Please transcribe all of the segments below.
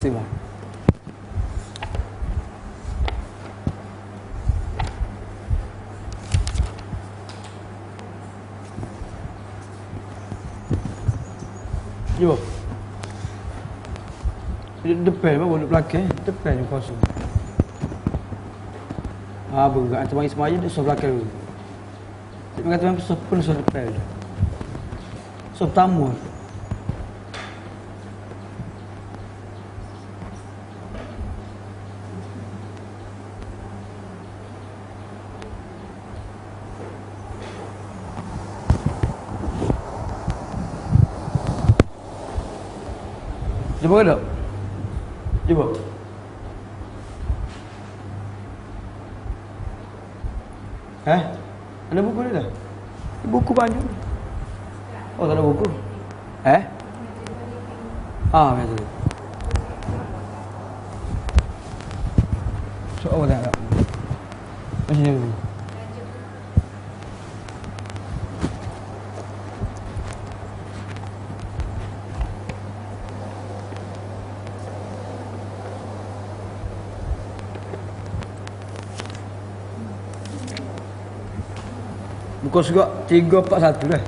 Terima. Jom. Depan apa duduk belakang? Depan yang kosong. Bergerak antar bagi semaya dia suruh belakang dulu. Dia kata memang pun suruh depan dia. So pertama. Cuba ke tak? Cuba. Ada buku ni dah? Buku banyak. Oh, tak ada buku. Macam tu. Soal tak ada. Macam ni. Buku surat 341 dah.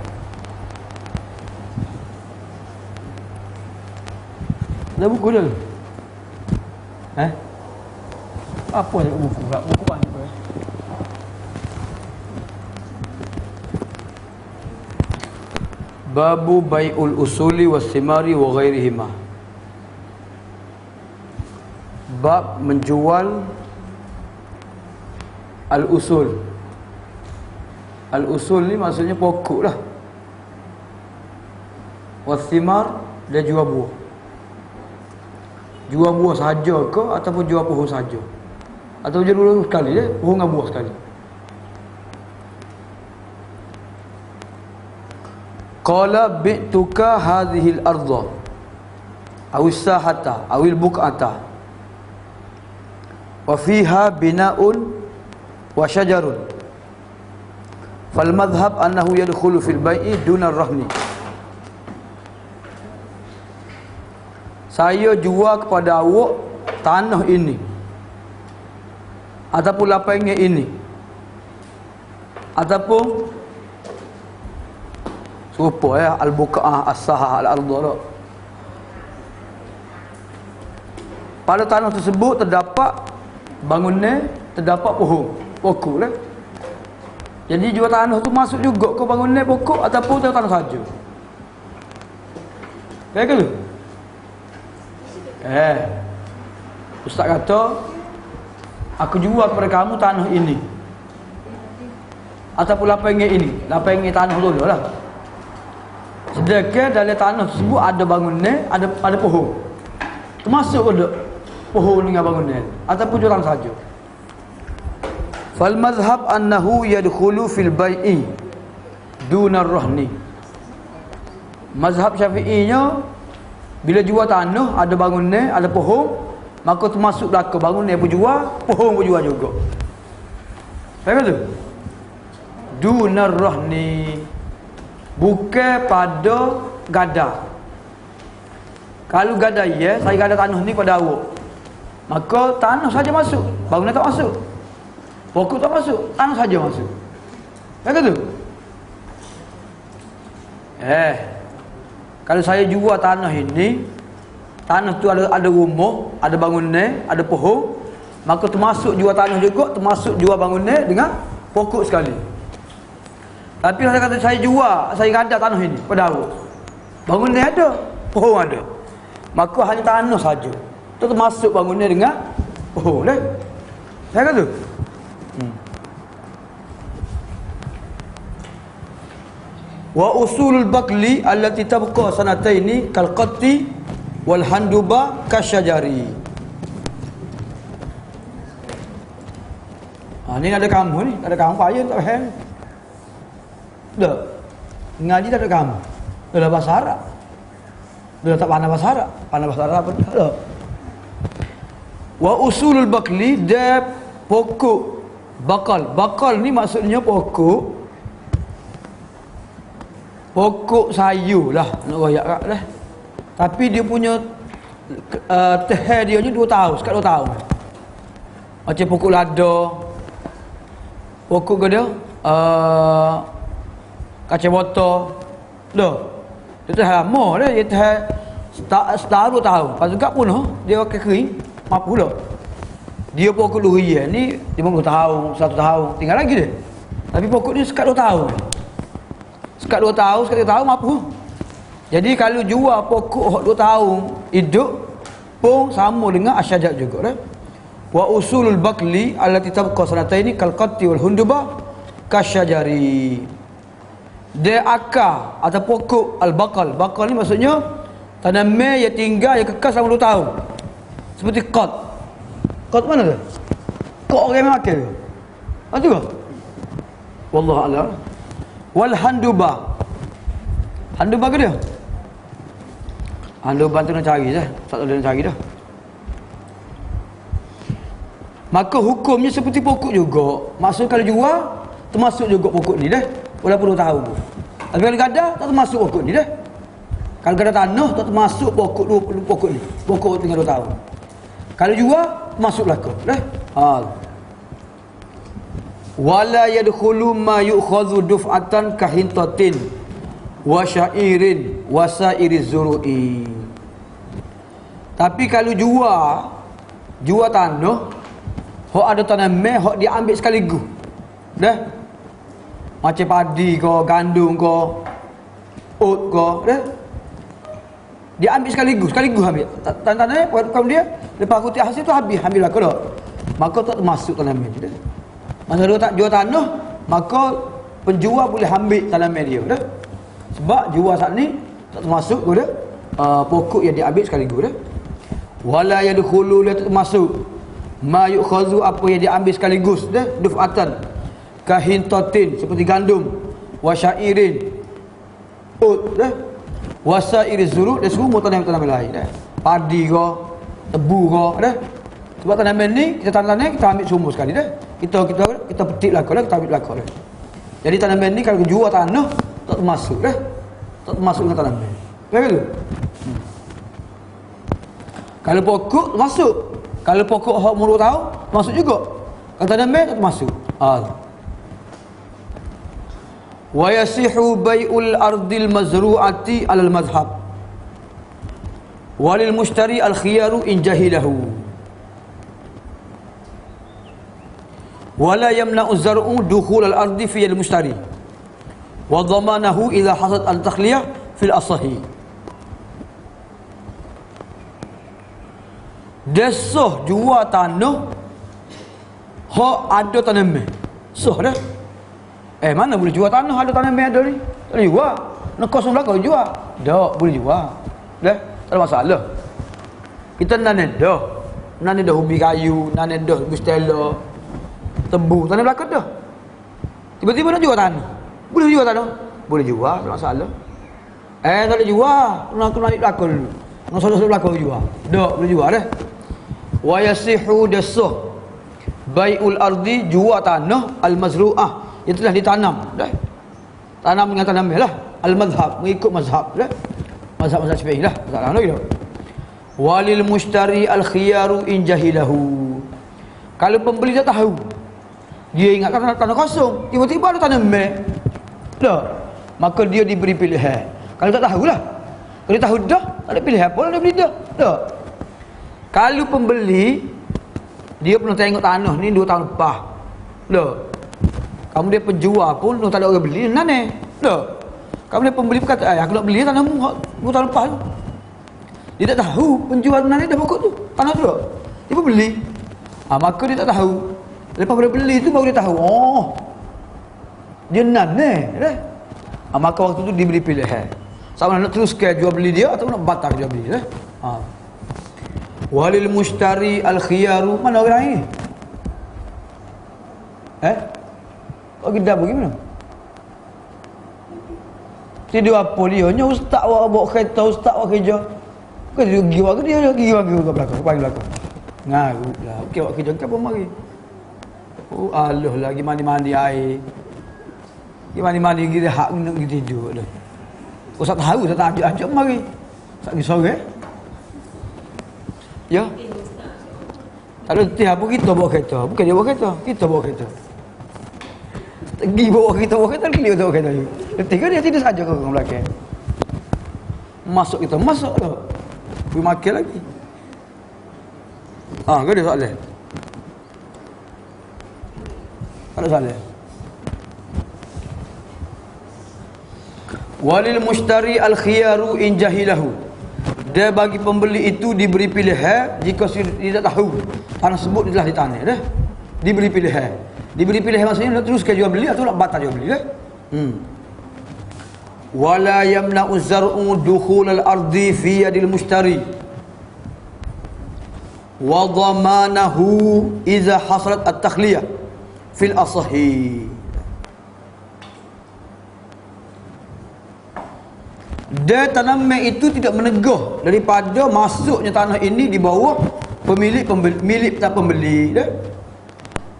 Ada buku dah. Apa je buku pula? Buku banyak dah. Babu bai'ul usuli was-simari wa ghairihima. Bab menjual al-usul. Al-usul ni maksudnya pokok lah. Was-simar dia jual buah. Jual buah sahaja ke ataupun jual pohon sahaja? Atau jual dulu sekali pohon dengan buah sekali. Qala bi'tuka hadhihi al-ardha aw as-sahata aw al-buq'ata wa fiha bina'un wa syajarun. Fal madhhab annahu yadkhulu fil bai'i duna rahni. Saya jual kepada awak tanah ini ataupun lapangan ini ataupun serupa al-buqa'ah as-sahah al-ardh. Pada tanah tersebut terdapat bangunan, terdapat pokok lah. Jadi jual tanah tu masuk juga ke bangunan pokok ataupun tanah saja. Baik ke tu? Ustaz kata, aku jual kepada kamu tanah ini ataupun lapangan ini, lapangan tanah dulu lah. Sedangkan dalam tanah tersebut ada bangunan, ada pohon. Termasuk ada pohon dengan bangunan ataupun jual tanah saja. Fal mazhab annahu yadkhulu fil bai'i duna rahni. Mazhab Syafi'inya bila jual tanah ada bangunan, ada pohon, maka termasuk belaka bangunan pun jual, pohon pun jual juga. Faham tu? Duna rahni. Bukan pada gada. Kalau gada saya gada tanah ni pada awak, maka tanah saja masuk, bangunan tak masuk. Pokok tak masuk, tanah saja masuk. Kan tu? Kalau saya jual tanah ini, tanah tu ada rumah, ada bangunan, ada pohon, maka termasuk jual tanah juga, termasuk jual bangunan dengan pokok sekali. Tapi kalau kata saya jual, saya gada tanah ini pada awak, bangunan ada, pohon ada, maka hanya tanah saja. Itu termasuk bangunan dengan pohon lah. Kan tu? Wa usulul bakli allati tabqa sanataini kal qatti wal handuba kasyajari. Ni ada kamu ni, ada kamu payah tak faham. Dah. Ngaji tak ada kamu. Dah bahasa Arab. Dah tak pandai bahasa Arab. Pandai bahasa Arab apa dah. Wa usulul bakli dia pokok bakal. Bakal ni maksudnya pokok sayur lah, nak royak kat lah. Tapi dia punya Teh dia ni 2 tahun, sekat 2 tahun. Macam pokok lada. Pokok ke dia? Kacang botol. Dah. Dia teh lama dah, dia teh setahun 2 tahun. Lepas tu kat pun dia pakai kering, mampu pula. Dia pokok durian ni 50 tahun, 1 tahun, tinggal lagi dia. Tapi pokok ni sekat 2 tahun. Sekat 2 tahun, sekat 3 tahun mampu. Jadi kalau jual pokok 2 tahun hidup pun sama dengan asyajar juga dah. Wa usulul bakli allati tabqa sanataini kal qatti wal hunduba kasyajari. Dia akar atau pokok al-baqal. Baqal ni maksudnya tanaman yang tinggal yang kekal selama 2 tahun. Seperti qat. Qat mana tu? Qat orang yang makan tu. Tu ke? Wallahu a'lam. Wal handuba. Handuba ke dia? Handuba tu nak cari dah. Tak tahu dia nak cari dah. Maka hukumnya seperti pokok juga. Maksud kalau jual termasuk juga pokok ni dah. Walaupun 2 tahun. Tapi kalau gada tak termasuk pokok ni dah. Kalau gada tanah tak termasuk pokok ni. Pokok tinggal 2 tahun. Kalau jual masuk belaka dah. Wala yadkhulu ma yu'khadhu duf'atan kahintatin wa syairin wa sairiz zuru'i. Tapi kalau jual tanah, hok ada tanaman hok dia ambil sekaligus. Dah. Macam padi ke, gandum ke, oat ke, dah. Dia ambil sekaligus ambil. Tanah bukan dia, lepas kutip hasil tu ambil lah ke tak? Maka tak termasuk tanaman dia. Masa dia tak jual tanah, maka penjual boleh ambil tanaman dia, dah. Sebab jual saat ni tak termasuk ke dah. Pokok yang diambil sekaligus dah. Wala yadkhulu la termasuk ma yu'khadhu apa yang diambil sekaligus dah, duf'atan kahintatin seperti gandum, wa syairin oat dah, wa sairiz zuru' dan semua tanaman-tanaman lain dah. Padi ke, tebu ke dah. Sebab tanaman ni kita tanam ni kita ambil semua sekali dah. Kita petik belaka dah, kita ambil belaka dah. Jadi tanaman ni kalau jual tanah tak termasuk dah. Tak termasuk dengan tanaman. Faham ke? Kalau pokok masuk. Kalau pokok hak umur 2 tahun masuk juga. Kalau tanaman tak termasuk. Wa yasihu bai'ul ardil mazru'ati 'alal mazhab. Walil mushtari al khiyaru in jahilahu. Wala yamna'u zar'u dukhul al ardi fi al mushtari. Wa dhamanahu idza hasad al takhliyah fil asahi. Desah jual tanah hak ada tanaman. Sah dah. Mana boleh jual tanah ada tanaman ada ni? Tak boleh jual. Nak kosong belakang jual. Tak boleh jual. Dah, tak ada masalah. Kita nanam dah. Nanam dah ubi kayu, nanam dah ubi stella. Tebu tanam belakang dah. Tiba-tiba nak jual tanah. Boleh jual tanah? Boleh jual, tak ada masalah. Tak boleh jual. Nak naik belakang dulu. Nak sodok belakang jual. Tak boleh jual dah. Wa yasihu dasah bai'ul ardi jual tanah al-mazru'ah yang telah ditanam dah. Tanam dengan tanaman lah. Al-mazhab mengikut mazhab dah. Mazhab Syafi'i lah. Tak lama lagi dah. Walil mushtari al-khiyaru in jahilahu. Kalau pembeli tak tahu, dia ingatkan tanah kosong, tiba-tiba ada tanaman. Dah. Maka dia diberi pilihan. Kalau tak tahulah. Kalau dia tahu dah, tak ada pilihan apa, dia beli dah. Dah. Kalau pembeli dia pernah tengok tanah ni 2 tahun lepas. Dah. Kamu dia penjual pun tak ada orang beli, nanai. Dah. Kamu dia pembeli berkata, aku nak beli tanahmu 2 tahun lepas tu. Dia tak tahu penjual nanai dah pokok tu, tanah tu. Dia pun beli. Maka dia tak tahu. Lepas dia beli tu baru dia tahu. Oh. Dia nanai dah. Maka waktu tu dia beli pilihan. Sama nak teruskan jual beli dia atau nak batal jual beli dah. Walil mushtari al khiyaru. Mana orang ini? Kau kita bagaimana? Tidak apa dia nya ustaz awak bawa kereta, ustaz awak kerja. Kau pergi awak dia pergi ke belakang, panggil belakang. Ngarutlah. Okey awak kerja ke apa mari? Oh Allah lagi mandi-mandi air. Gi mandi-mandi gi hak nak gi tidur dah. Ustaz tahu ustaz tak ajak mari. Ustaz gi sore. Ya. Tak ada reti apa kita bawa kereta. Bukan dia bawa kereta, kita bawa kereta. Pergi bawa kereta, keliru bawa kereta. Reti ke dia tidak saja ke orang belakang. Masuk kita, masuk tu. Pergi makan lagi. Ke dia soalan? Tak ada soalan. Walil mushtari al-khiyaru in jahilahu. Dia bagi pembeli itu diberi pilihan jika dia tak tahu tanah sebut telah ditanah dah. Diberi pilihan. Diberi pilihan maksudnya nak teruskan jual beli atau nak batal jual beli dah. Wala yamna'u zar'u dukhul al-ardi fi yadil mushtari. Wa dhamanahu idza hasalat at-takhliyah fil asahi. Dia tanaman itu tidak menegah daripada masuknya tanah ini di bawah milik pembeli dah.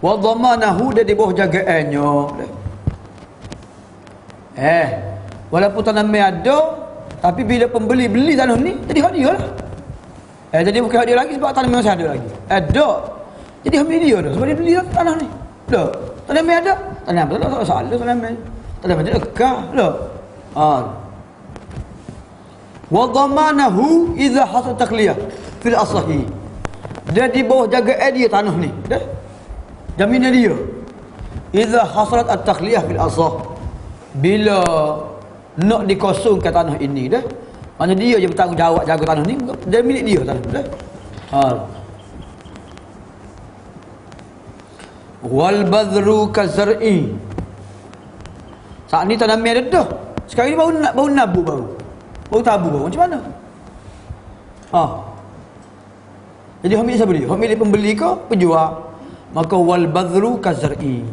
Wa dhamanahu, dia di bawah jagaannya dah. Walaupun tanaman ada, tapi bila pembeli beli tanah ni jadi hak dia lah. Jadi bukan hak dia lagi sebab tanaman masih ada lagi. Ada. Jadi hak dia dah sebab dia beli tanah ni. Dah. Tanaman ada. Tanaman tak ada soal tanaman. Tanaman dia kekal dah. Wa dhamanahu idza hasal takhliyah fil asahi. Dia di bawah jagaan dia tanah ni dah. Jaminan dia idza hasalat at-takhliyah fil asah, bila nak dikosongkan tanah ini dah, mana dia je bertanggungjawab jaga tanah ni, dia milik dia tanah dah. Wal badru kazar'i. Saat ni tanaman ada dah. Sekarang ni baru nabu baru tabu baru. Macam mana? Jadi hak milik siapa dia? Hak milik pembeli ke penjual? Maka wal badru kazar'i.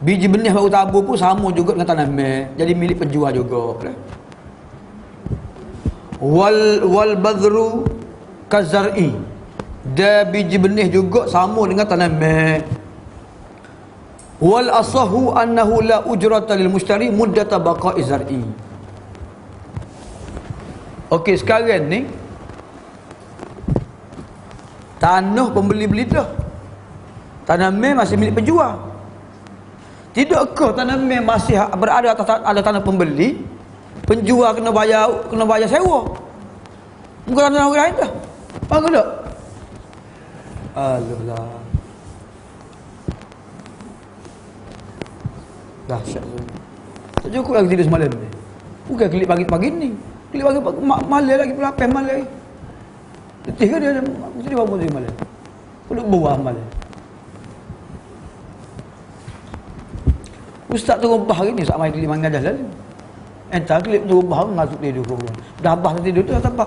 Biji benih baru tabu pun sama juga dengan tanaman. Jadi milik penjual juga. Wal badru kazar'i. Dia biji benih juga sama dengan tanaman. Wal asahu annahu la ujrata lil mushtari muddata baqa'i zar'i. Okey, sekarang ni tanah pembeli-beli dah. Tanaman masih milik penjual. Tidakkah tanaman masih berada atas ada tanah pembeli? Penjual kena bayar sewa. Bukan tanah orang lain dah. Faham tak? Alah. Dahsyat. Tak cukup lagi tidur semalam ni. Bukan kelip pagi-pagi ni. Kelip pagi malam lagi pula malam lagi. Letih ke dia mesti dia bangun malam. Perlu buah malam. Ustaz tu rubah hari ni saat main kelip mangadah lalu. Entah kelip tu rubah masuk tidur kau. Dah abah tidur tu dah tabah.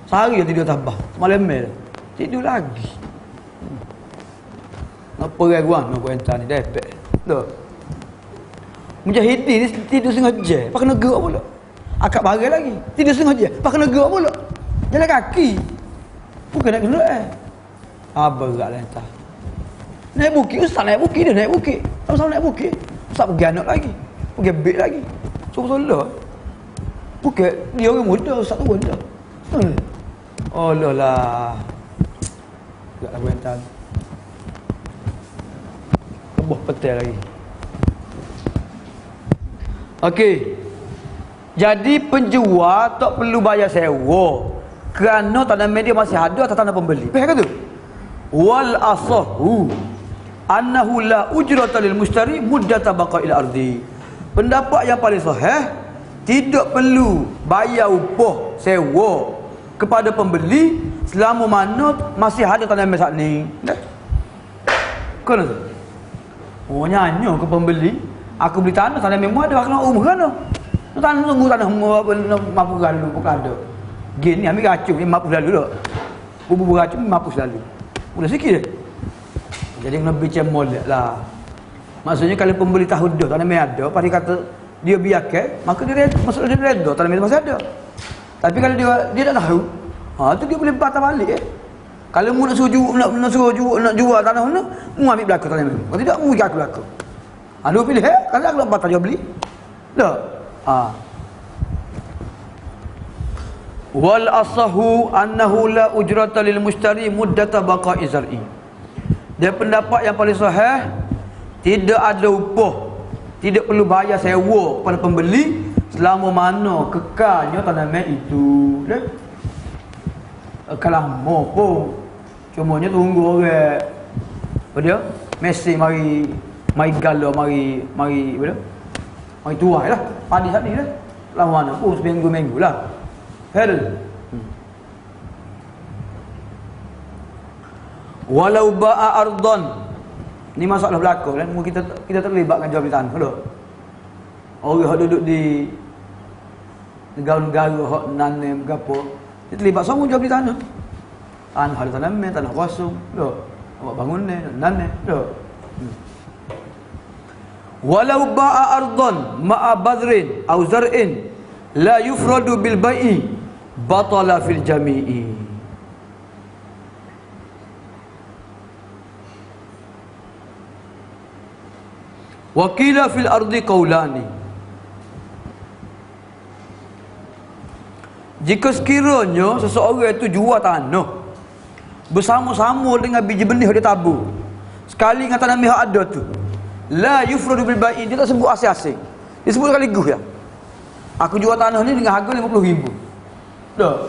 Sehari dia tidur tabah. Malam mel. Tidur lagi. Nak pergi guang nak entah ni depek. Dah. Mujahidin ni tidur sengaja. Pakai kena gerak pula. Akak barai lagi. Tidur sengaja. Pakai kena gerak pula. Jalan kaki. Bukan nak kena berat lah entah. Naik bukit. Ustaz naik bukit dia naik bukit. Sama-sama naik bukit. Ustaz pergi anak lagi. Pergi beg lagi. Solah. Bukan. Dia orang muda. Ustaz tu muda. Oh lah. Tak lah entah. Lebuh petai lagi. Okey. Jadi penjual tak perlu bayar sewa kerana tanaman dia masih ada atas tanah pembeli. Faham ke tu? Wal asahu annahu la ujrata lil mushtari muddata baqa'il ardi. Pendapat yang paling sahih, tidak perlu bayar upah sewa kepada pembeli selama mana masih ada tanaman saat ni. Kan tu? Oh nyanyo ke pembeli, aku beli tanah memang ada kena umur kan? Tanah tunggu tanah mampu lalu bukan ada. Gini ambil racun ni mampu lalu dak. Bubur racun mampu lalu. Udah sikit dah. Jadi kena bincang molek lah. Maksudnya kalau pembeli tahu dah tanah ada, pada kata dia biarkan, maka dia maksudnya dia redha tanah masih ada. Tapi kalau dia tak tahu, tu dia boleh batal balik. Kalau mu nak suruh jual tanah mana, mu ambil belakang tanah memang. Kalau tidak mu jaga belakang. Dua pilih kalau aku nak batal dia beli. Tak. Wal asahu annahu la ujrata lil mushtari muddata baqa'i zar'i. Dia pendapat yang paling sahih, tidak ada upah, tidak perlu bayar sewa kepada pembeli selama mana kekalnya tanaman itu. Lama pun cumanya tunggu orang apa dia mesej mari galau mari apa dia mari tuai lah padi tadi lah lama mana pun seminggu lah. Walau ba'a ardon, ni masalah berlaku kan, kita terlibatkan jual beli tanah tu. Orang yang duduk di negara-negara hak nanem gapo, dia terlibat semua jual beli tanah. Tanah ada tanam, tanah kosong, tu. Awak bangun ni, nanem, tu. Walau ba'a ardon ma'a badrin au zar'in la yufradu bil bai'i batala fil jami'i. Wakila fil ardi qaulani. Jika sekiranya seseorang itu jual tanah bersama-sama dengan biji benih dia tabur, sekali dengan tanah yang ada tu, la yufradu bil bai'i, dia tak sebut asing-asing, dia sebut sekaligus ya. Aku jual tanah ni dengan harga 50,000. Dah.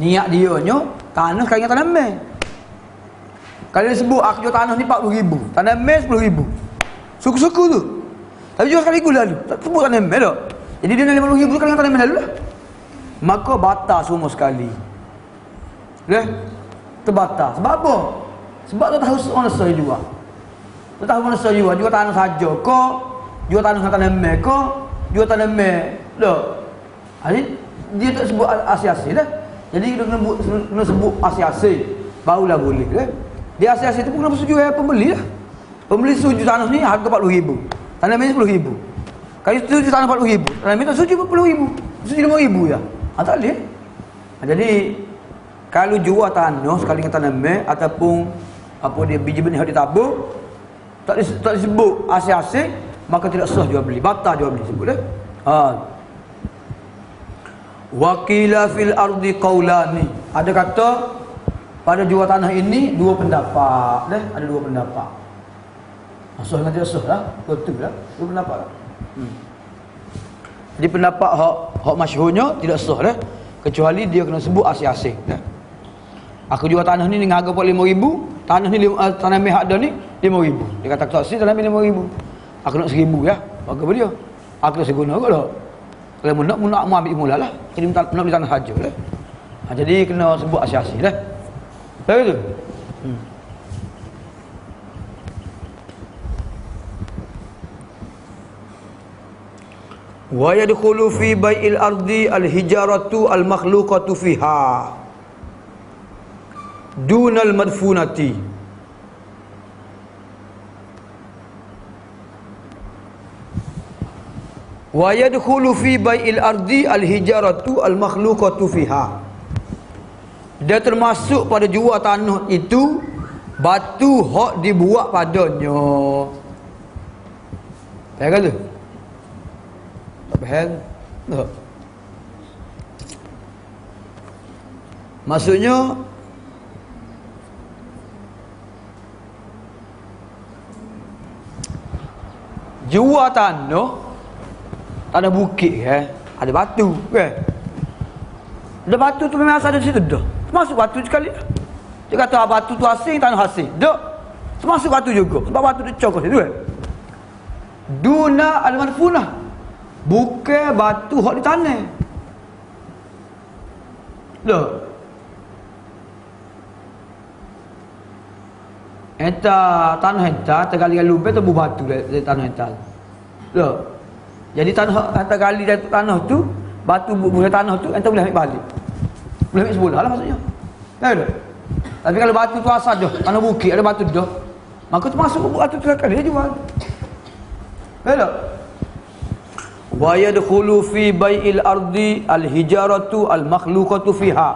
Niat dia nya tanah kali dengan tanah mes. Kalau dia sebut aku jual tanah ni 40,000, tanah mes 10,000. Suku-suku tu. Tapi jual sekaligus lalu. Tak sebut tanah mes dah. Jadi dia nak 50,000 kali dengan tanah mes lalu lah. Maka batal semua sekali. Dah. Terbatal. Sebab apa? Sebab tu tahu mana saya jual. Tu tahu mana saya jual. Jual tanah saja ke? Jual tanah dengan tanah mes ke? Jual tanah mes. Dah. Jadi dia tak sebut asing-asing dah. Jadi dia kena sebut asing-asing barulah boleh kan. Dia asing-asing tu pun kena bersetuju pembeli lah. Pembeli setuju tanah ni harga 40,000. Tanah ni 10,000. Kalau setuju tanah 40,000, tanah ni tak setuju 40,000. Setuju 5,000 je. Tak boleh. Jadi kalau jual tanah sekali dengan tanah mes ataupun apa dia biji benih dia tabur tak disebut asing-asing, maka tidak sah jual beli, batal jual beli sebut dah. Wakila fil ardi qaulani. Ada kata pada jual tanah ini dua pendapat dah, ada dua pendapat. Sah dengan tidak sah lah, betul lah, dua pendapat lah. Jadi pendapat hak masyhurnya tidak sah dah, kecuali dia kena sebut asing-asing dah. Aku jual tanah ni dengan harga 5,000, tanah ni tanah meh ada ni 5,000. Dia kata taksi tanah meh 5,000. Aku nak 1,000 ya. Bagi apa dia? Aku nak seguna ke tak? Kalau nak ambil mula lah. Jadi nak beli tanah saja lah. Jadi kena sebut asing-asing lah. Betul tu? Wa yadkhulu fi bai'il ardi al-hijaratu al-makhluqatu fiha dunal madfunati. Wa yadkhulu fi bai'il ardi al-hijaratu al-makhluqatu fiha. Dia termasuk pada jual tanah itu batu hak dibuat padanya. Faham ke tu? Tak faham? Tak. Maksudnya jual tanah bukit ada batu kan. Ada batu tu memang asal ada di situ dah. Termasuk batu sekali. Dia kata batu tu asing, tanah asing. Dak. Termasuk batu juga. Sebab batu tu cokok situ kan. Duna al-manfunah. Bukan batu hak di tanah. Dak. Tanah hentar tergali-gali lumpur tu batu dari tanah hentar. Dak. Jadi tanah hantar gali dari tanah tu, batu boleh tanah tu entah boleh ambil balik. Boleh ambil sebelah lah maksudnya. Tahu tak? Tapi kalau batu tu asal dah, tanah bukit ada batu dah, maka tu masuk batu tu sekali dia jual. Tahu tak? Wa yadkhulu fi bai'il ardi al-hijaratu al-makhluqatu fiha.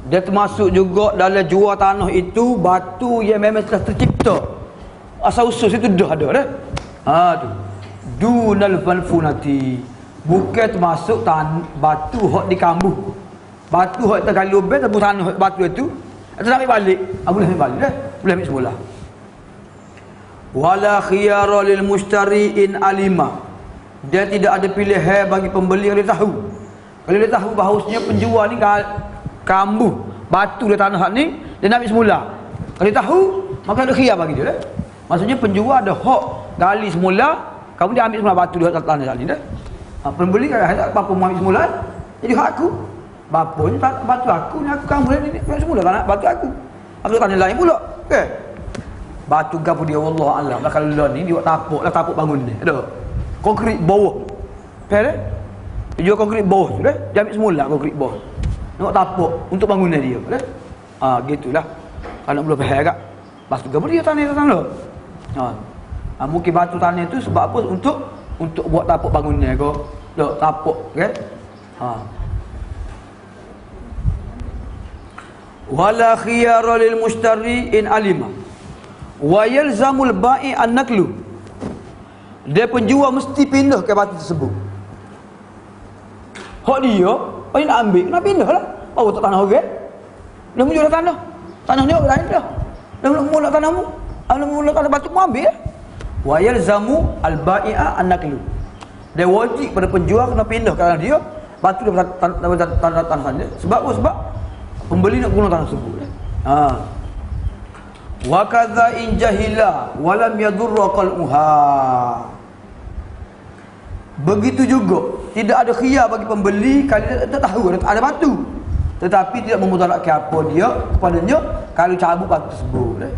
Dia termasuk juga dalam jual tanah itu batu yang memang telah tercipta. Asal usul itu dah ada dah. Tu. Dunal manfunati. Bukan termasuk batu hak dikambuh. Batu hak kita gali lubang, tebus tanah batu itu. Itu nak ambil balik. Boleh ambil balik dah. Boleh ambil semula. Wala khiyara lil mushtari in alima. Dia tidak ada pilihan bagi pembeli kalau dia tahu. Kalau dia tahu bahawasanya penjual ni kambuh batu di tanah ni, dia nak ambil semula. Kalau dia tahu, maka ada khiyar bagi dia. Maksudnya penjual ada hak gali semula, kamu dia ambil semula batu di tanah ni dah. Pembeli kan apa mau ambil semula, jadi hak aku. Bapa ni batu aku ni, aku kamu ni ambil semula kan batu aku. Aku tanah lain pula. Okey. Batu gapo dia wallah alam. Lah kalau lah ni dia tapuk bangun ni. Ada. Konkrit bawah. Okey dah. Dia jual konkrit bawah tu dah. Dia ambil semula konkrit bawah. Nak tapuk untuk bangunan dia. Dah. Gitulah. Kalau belum faham agak. Batu gapo dia tanah. Mungkin batu tanah itu sebab apa? Untuk buat tapuk bangunan ke. Dak tapuk kan? Wala khiyara lil mushtari in alima wa yalzamul bai' an-naklu. Dia penjual mesti pindah ke batu tersebut. Hak dia, apa nak ambil? Nak pindah lah. Oh, tak tanah orang. Dia menjual tanah. Tanah ni orang lain dah. Dia mula tanahmu. Dia mula tanah batu mu ambil. Wa yalzamu al-bai'a an-naklu. Dia wajib pada penjual kena pindah kerana dia batu daripada tanah dia. Sebab apa? Sebab pembeli nak guna tanah tersebut. Wa kadza in jahila wa lam yadurra qal'uha. Begitu juga tidak ada khiyar bagi pembeli kalau dia tak tahu ada batu, tetapi tidak memudaratkan apa dia kepadanya kalau cabut batu tersebut.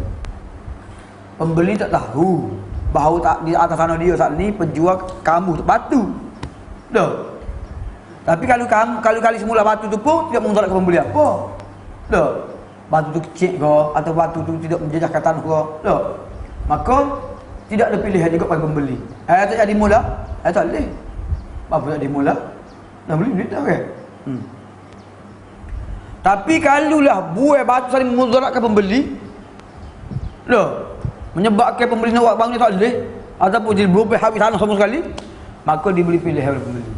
Pembeli tak tahu bahawa tak di atas tanah dia saat ni penjual kamu batu. Dah. Tapi kalau kali semula batu tu pun tidak memudaratkan pembeli apa. Dah. Batu tu kecil ke atau batu tu tidak menjejaskan tanah ke. Dah. Maka tidak ada pilihan juga bagi pembeli. Tak jadi mula. Tak boleh. Apa tak jadi mula? Dah beli duit tak kan? Tapi kalaulah buai batu saling memudaratkan pembeli. Dah. Menyebabkan pembeli nak buat bangun ni tak boleh ataupun jadi berubah habis tanah sama sekali, maka diberi pilihan oleh pembeli.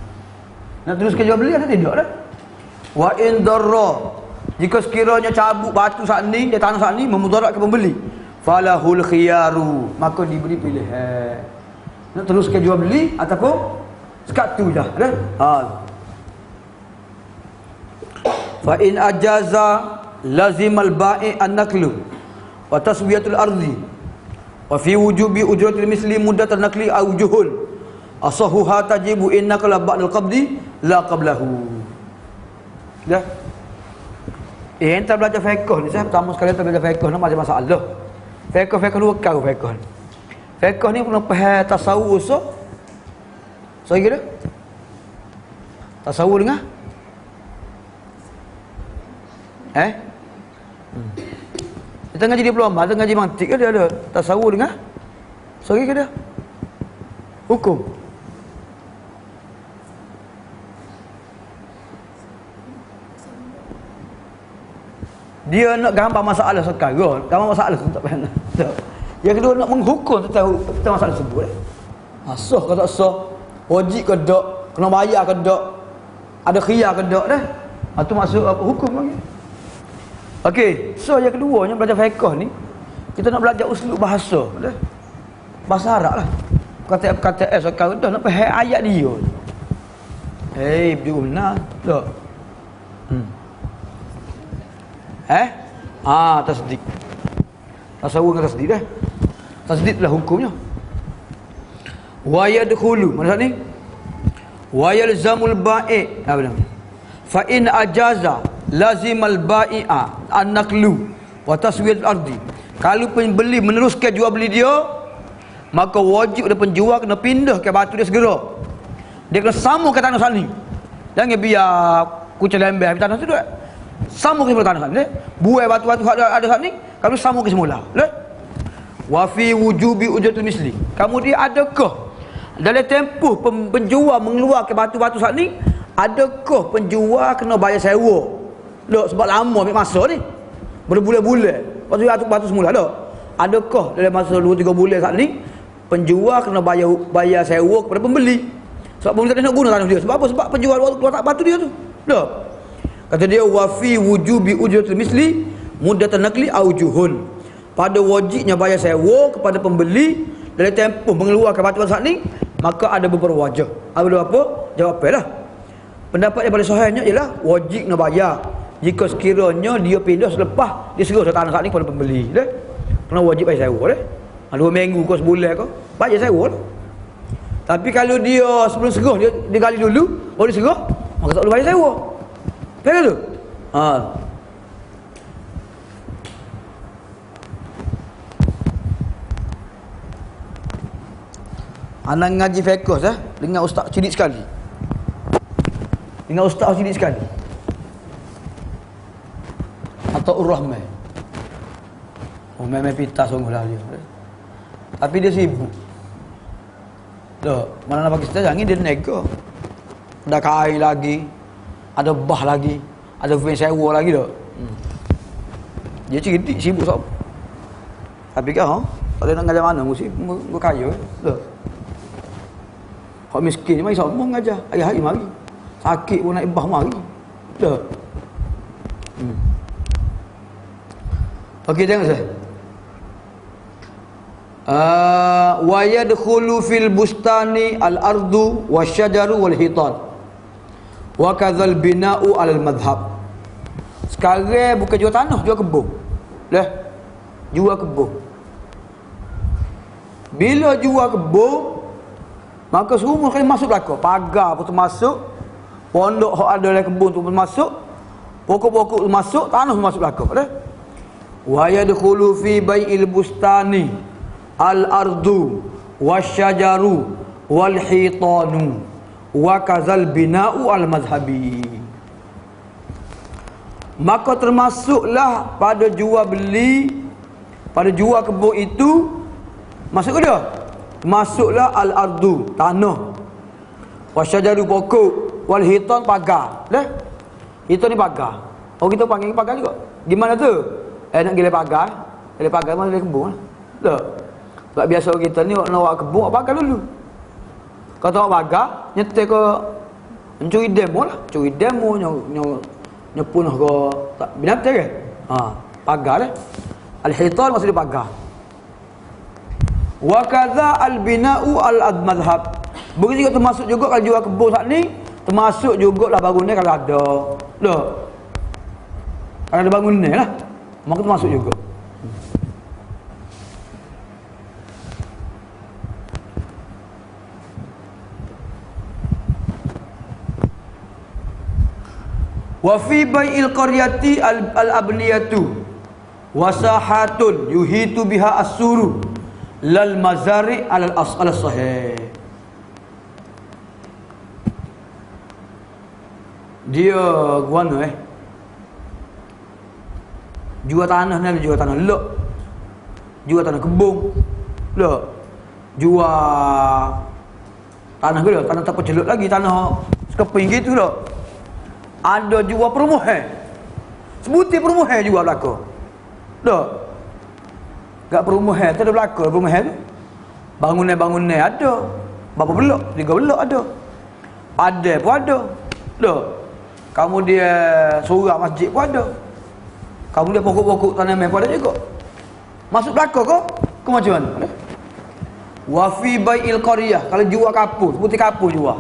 Nak teruskan jual beli atau tidak dah? Wa in darra, jika sekiranya cabut batu saat ni, dia tanah saat ni memudaratkan pembeli, falahul khiyaru, maka diberi pilihan. Nak teruskan jual beli ataupun sekat tu dah dah. Fa in ajaza lazimal bai' an-naklu wa taswiyatul ardi wa fi wujubi ujratil misli muddatan nakli aujuhun asahuha tajibu innaka la ba'dal qabdi la qablahu. Dah. Entah belajar fiqh ni, saya pertama sekali tak belajar fiqh ni macam masalah. Fiqh dua kau fiqh. Fiqh ni kena faham tasawuf so kira tasawuf dengar? Kita ngaji diploma, kita ngaji mantik ke dia ada tasawuf dengar? Sorry ke dia? Hukum. Dia nak gambar masalah sekarang, gambar masalah tu tak payah. Yang kedua nak menghukum tentang masalah tersebut. Sah ke tak sah? Wajib ke tak? Kena bayar ke tak? Ada khiyar ke tak dah? Itu maksud apa hukum lagi. Okey, so yang keduanya belajar fiqh ni, kita nak belajar uslub bahasa dah. Bahasa Arab lah. Kata-kata sekarang dah nak faham ayat dia. Benar tak? Tasdik. Tasawuf dengan tasdik dah. Tasdik itulah hukumnya. Wa yadkhulu, mana ni? Wa yalzamul bai'. Benar. Fa in ajaza lazimal bai'a an-naklu wa taswiyatul ardi. Kalau pembeli meneruskan jual beli dia, maka wajib ada penjual kena pindah ke batu dia segera. Dia kena sambung ke tanah sana. Jangan biar kucing lembah tanah tu dah. Sambung ke tanah sana. Buai batu-batu ada sana ni, kamu sambung ke semula. Wa fi wujubi ujratul misli. Kemudian adakah dalam tempoh penjual mengeluarkan batu-batu sana ni, adakah penjual kena bayar sewa? Sebab lama ambil masa ni. Berbulan-bulan. Lepas tu batu semula tak? Adakah dalam masa 2-3 bulan saat ni penjual kena bayar sewa kepada pembeli? Sebab pembeli tak nak guna tanah dia. Sebab apa? Sebab penjual keluar tak batu dia tu. Tak? Kata dia wa fi wujubi ujratil misli muddatan naqli aujuhun. Pada wajibnya bayar sewa kepada pembeli dalam tempoh mengeluarkan batu saat ni, maka ada beberapa wajah. Ada apa? Jawapanlah. Pendapat yang paling sahihnya ialah wajib nak bayar jika sekiranya dia pindah selepas dia serah tanah saat ni kepada pembeli. Dah. Kena wajib bayar sewa dah. 2 minggu ke sebulan ke, bayar sewa lah. Tapi kalau dia sebelum serah dia gali dulu, baru dia serah, maka tak perlu bayar sewa. Faham tu? Anak ngaji fiqh dengan ustaz cilik sekali. Dengan ustaz cilik sekali. Atau Ar-Rahman. Memang pita sungguhlah dia. Tapi dia sibuk. Dah, mana nak Pakistan jangan dia nego. Ada kain lagi. Ada bah lagi, ada van sewa lagi dah. Dia cerdik sibuk sok. Tapi kan, kalau nak ngajar mana mesti gua kaya dah. Kau miskin mai sok mau ngajar, hari-hari mari. Sakit pun nak ibah mari. Dah. Okey tengok saya. Wa yadkhulu fil bustani al-ardu wasyajaru wal hitan. Wa kadzal bina'u 'alal madhhab. Sekarang bukan jual tanah, jual kebun. Lah. Jual kebun. Bila jual kebun, maka semua kali masuk belaka. Pagar pun termasuk, pondok hak ada dalam kebun tu pun masuk, pokok-pokok tu masuk, tanah pun masuk belaka. Dah. Wa yadkhulu fi bai'il bustani al-ardu wasyajaru wal hitanu. Wa kazal bina'u al-mazhabi. Maka termasuklah pada jual beli, pada jual kebun itu, masuk ke dia? Masuklah al-ardu, tanah. Wasyajaru pokok, wal hitan pagar. Dah. Hitan ni pagar. Oh kita panggil pagar juga. Gimana tu? Nak gila pagar. Gila pagar mana gila kebun lah. Dah. Sebab biasa kita ni nak buat kebun, buat pagar dulu. Kau tahu pagar, nyetek ke mencuri demo lah. Curi demo, nyepunah ke binatang ke? Pagar lah. Al-hitan maksudnya pagar. Wa kadza al-bina'u al-madhhab. Begitu juga termasuk juga kalau jual kebun saat ni, termasuk jugalah bangunan kalau ada. Loh. Kalau ada bangunan lah, maka termasuk juga. Wa fi bai'il qaryati al-abniyatu wasahatun yuhitu biha as-suru lal mazari' al sahih. Dia guana jual tanah ni, jual tanah lok, jual tanah kebun lok, jual tanah ke tanah tak perceluk lagi, tanah sekeping gitu lok. Ada jual perumahan, sebutir perumahan jual belaka. Dah. Gak perumahan tu ada belaka, perumahan tu. Bangunan-bangunan ada. Berapa blok? 3 blok ada. Padai pun ada. Dah. Kamu dia surau masjid pun ada. Kamu dia pokok-pokok tanaman pun ada juga. Masuk belaka ke? Ke macam mana? Wa fi bai'il qaryah, kalau jual kapur, sebutir kapur jual.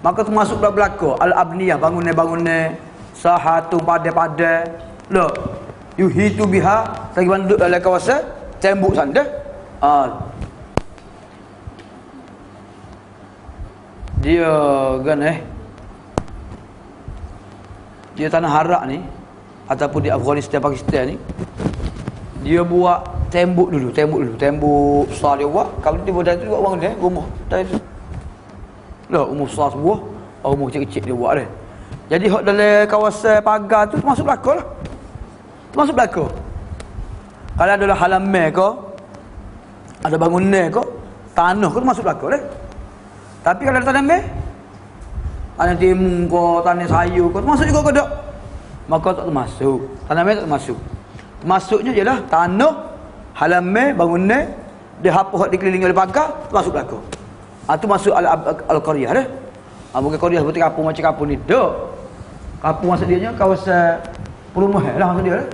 Maka termasuk belaka al-abniyah, bangunan-bangunan, sahatu padai-padai. Loh. Yuhitu biha, lagi banduk dalam kawasan tembok sana. Dia kan dia tanah Harak ni ataupun di Afghanistan, Pakistan ni, dia buat tembok dulu, tembok besar dia buat. Kalau dia buat dari tu buat orang dia rumah dari tu. Lah rumah besar sebuah, rumah kecil-kecil dia buat dia. Jadi hak dalam kawasan pagar tu masuk belaka lah. Masuk belaka. Kalau ada halaman ke, ada bangunan ke, tanah ke, masuk belaka dah. Tapi kalau ada tanaman, tanah timun ke, tanah sayur ke, masuk juga ke tak? Maka tak termasuk. Tanaman tak termasuk. Masuknya ialah tanah, halaman, bangunan, dia hapus dikelilingi oleh pagar, masuk belaka. Itu masuk al-qaryah dah. Bukan qaryah seperti kampung macam kampung ni. Tak. Kampung maksud dia nya kawasan perumahan lah maksud dia lah.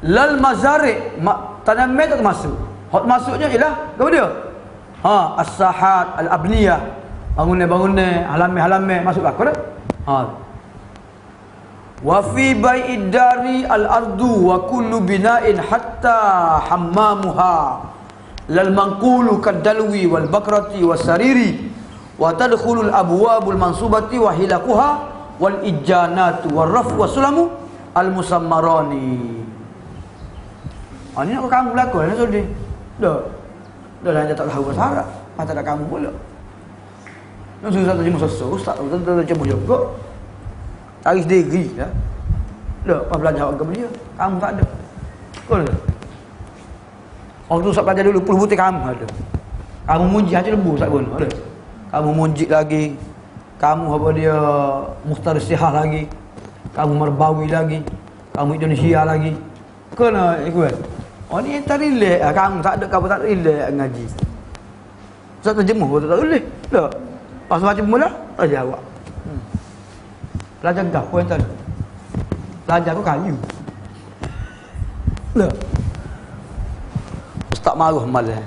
Lal mazari' tanaman tak masuk. Hak masuknya ialah apa dia? As-sahat al-abniyah. Bangunan-bangunan, halaman-halaman masuklah kau dah. Wa fi bai'id dari al-ardu wa kullu bina'in hatta hammamuha lal manqulu kadalwi wal bakrati was sariri wa tadkhulul abwabul mansubati wa hilakuha wal ijanatu war raf wasulamu al musammarani. Ini nak kamu belakang ni sudah. Dah dah tak tahu bahasa Arab. Mata dah kamu pula. Nak susah terjemah sesuatu, ustaz betul terjemah juga. Tarik sendiri dah. Dah, apa belajar agama dia? Kamu tak ada. Betul tak? Orang tu ustaz belajar dulu puluh butir kamu ada. Kamu munjik aja lembu ustaz pun ada. Kamu munjik lagi. Kamu apa dia Mukhtar Sihah lagi. Kamu Marbawi lagi. Kamu Indonesia lagi. Kena ikut. Oh ni tak relax lah. Kamu tak ada, kamu tak relax ngaji. Ustaz terjemah pun tak boleh. Tak. Pas macam mula, tak jawab. Belajar dah pun tak. Belajar kau kayu. Tak. Ustaz marah malah.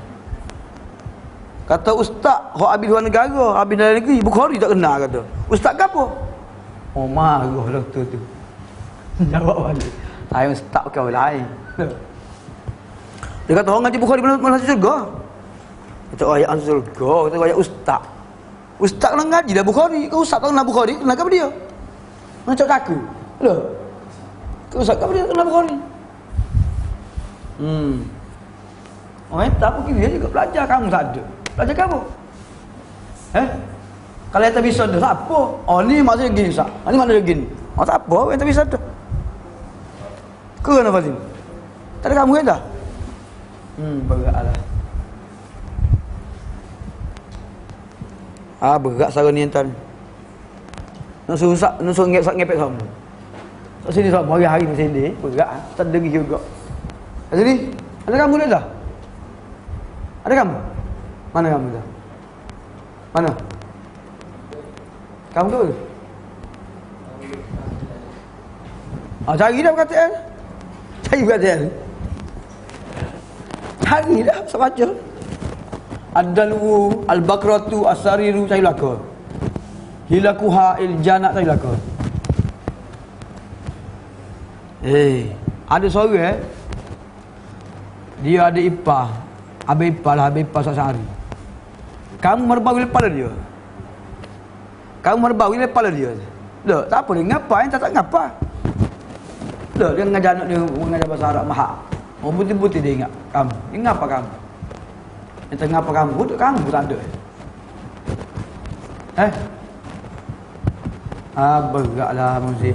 Kata ustaz, hak habis luar negara, habis dalam negeri, Bukhari tak kenal kata. Ustaz ke apa? Oh marah lah tu. Jawab balik. Saya ustaz kau lain. Dia kata orang ngaji Bukhari masuk surga. Kata ayat surga, kata ayat ustaz. Ustaz kena ngaji dah Bukhari. Kau ustaz tak kenal Bukhari, kenal ke dia? Macam kaku. Loh. Kau ustaz ke dia kenal Bukhari? Orang tak apa dia juga belajar, kamu tak ada. Belajar kamu? Kalau yang tak bisa dah, tak apa. Oh ni maksudnya gini ustaz. Ni maknanya gini. Oh tak apa, yang tak bisa dah. Kau nak Fazim? Tak ada kamu kan dah? Beratlah. Berat sara ni entan. Nak suruh ngepek sama. Tak sini sama hari-hari macam ni, berat. Tak degi juga. Kat sini, ada kamu dah? Ada kamu? Mana kamu dah? Mana? Kamu tu? Cari dah perkataan. Cari perkataan. Cari dah, saya baca. Ad-dalwu, al-bakratu, as-sariru, cari belakang. Hilakuha, il-janak, cari belakang. Ada seorang dia ada ipar. Habis ipar lah, habis ipar sehari. Kamu merbawi lepas dia. Kamu merbawi lepas dia. Tak, tak apa dia ngapa, tak ngapa. Tak, dia mengajar anak dia, mengajar bahasa Arab mahal. Oh putih-putih dia ingat kamu. Dia ngapa kamu? Dia tak ngapa kamu, budak kamu pun tak ada. Beratlah mesti.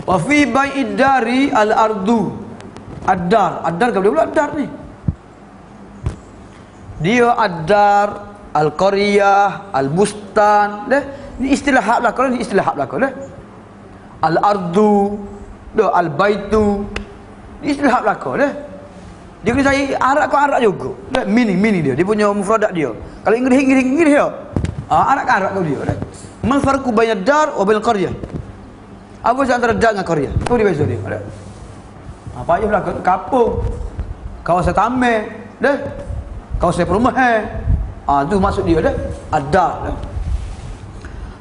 Wa fi bai'id dari al-ardu. Ad-dar. Ad-dar ke pula ad-dar ni? Dia ad-dar, al-qaryah, al-bustan. Ni istilah hak belakang, ni istilah hak belakang dah. Al-ardu, al-baitu. Ni istilah hak belakang dah. Dia kena cari Arab ke Arab juga. Mini dia. Dia punya mufradat dia. Kalau Inggeris dia. Arab ke Arab dia dah. Mal farqu bainad dar wa bainal qaryah? Apa beza antara dar dengan qaryah? Tu dia beza dia. Apa aja belakang kampung. Kawasan taman, dah. Kawasan perumahan. Tu maksud dia dah. Ad-dar dah.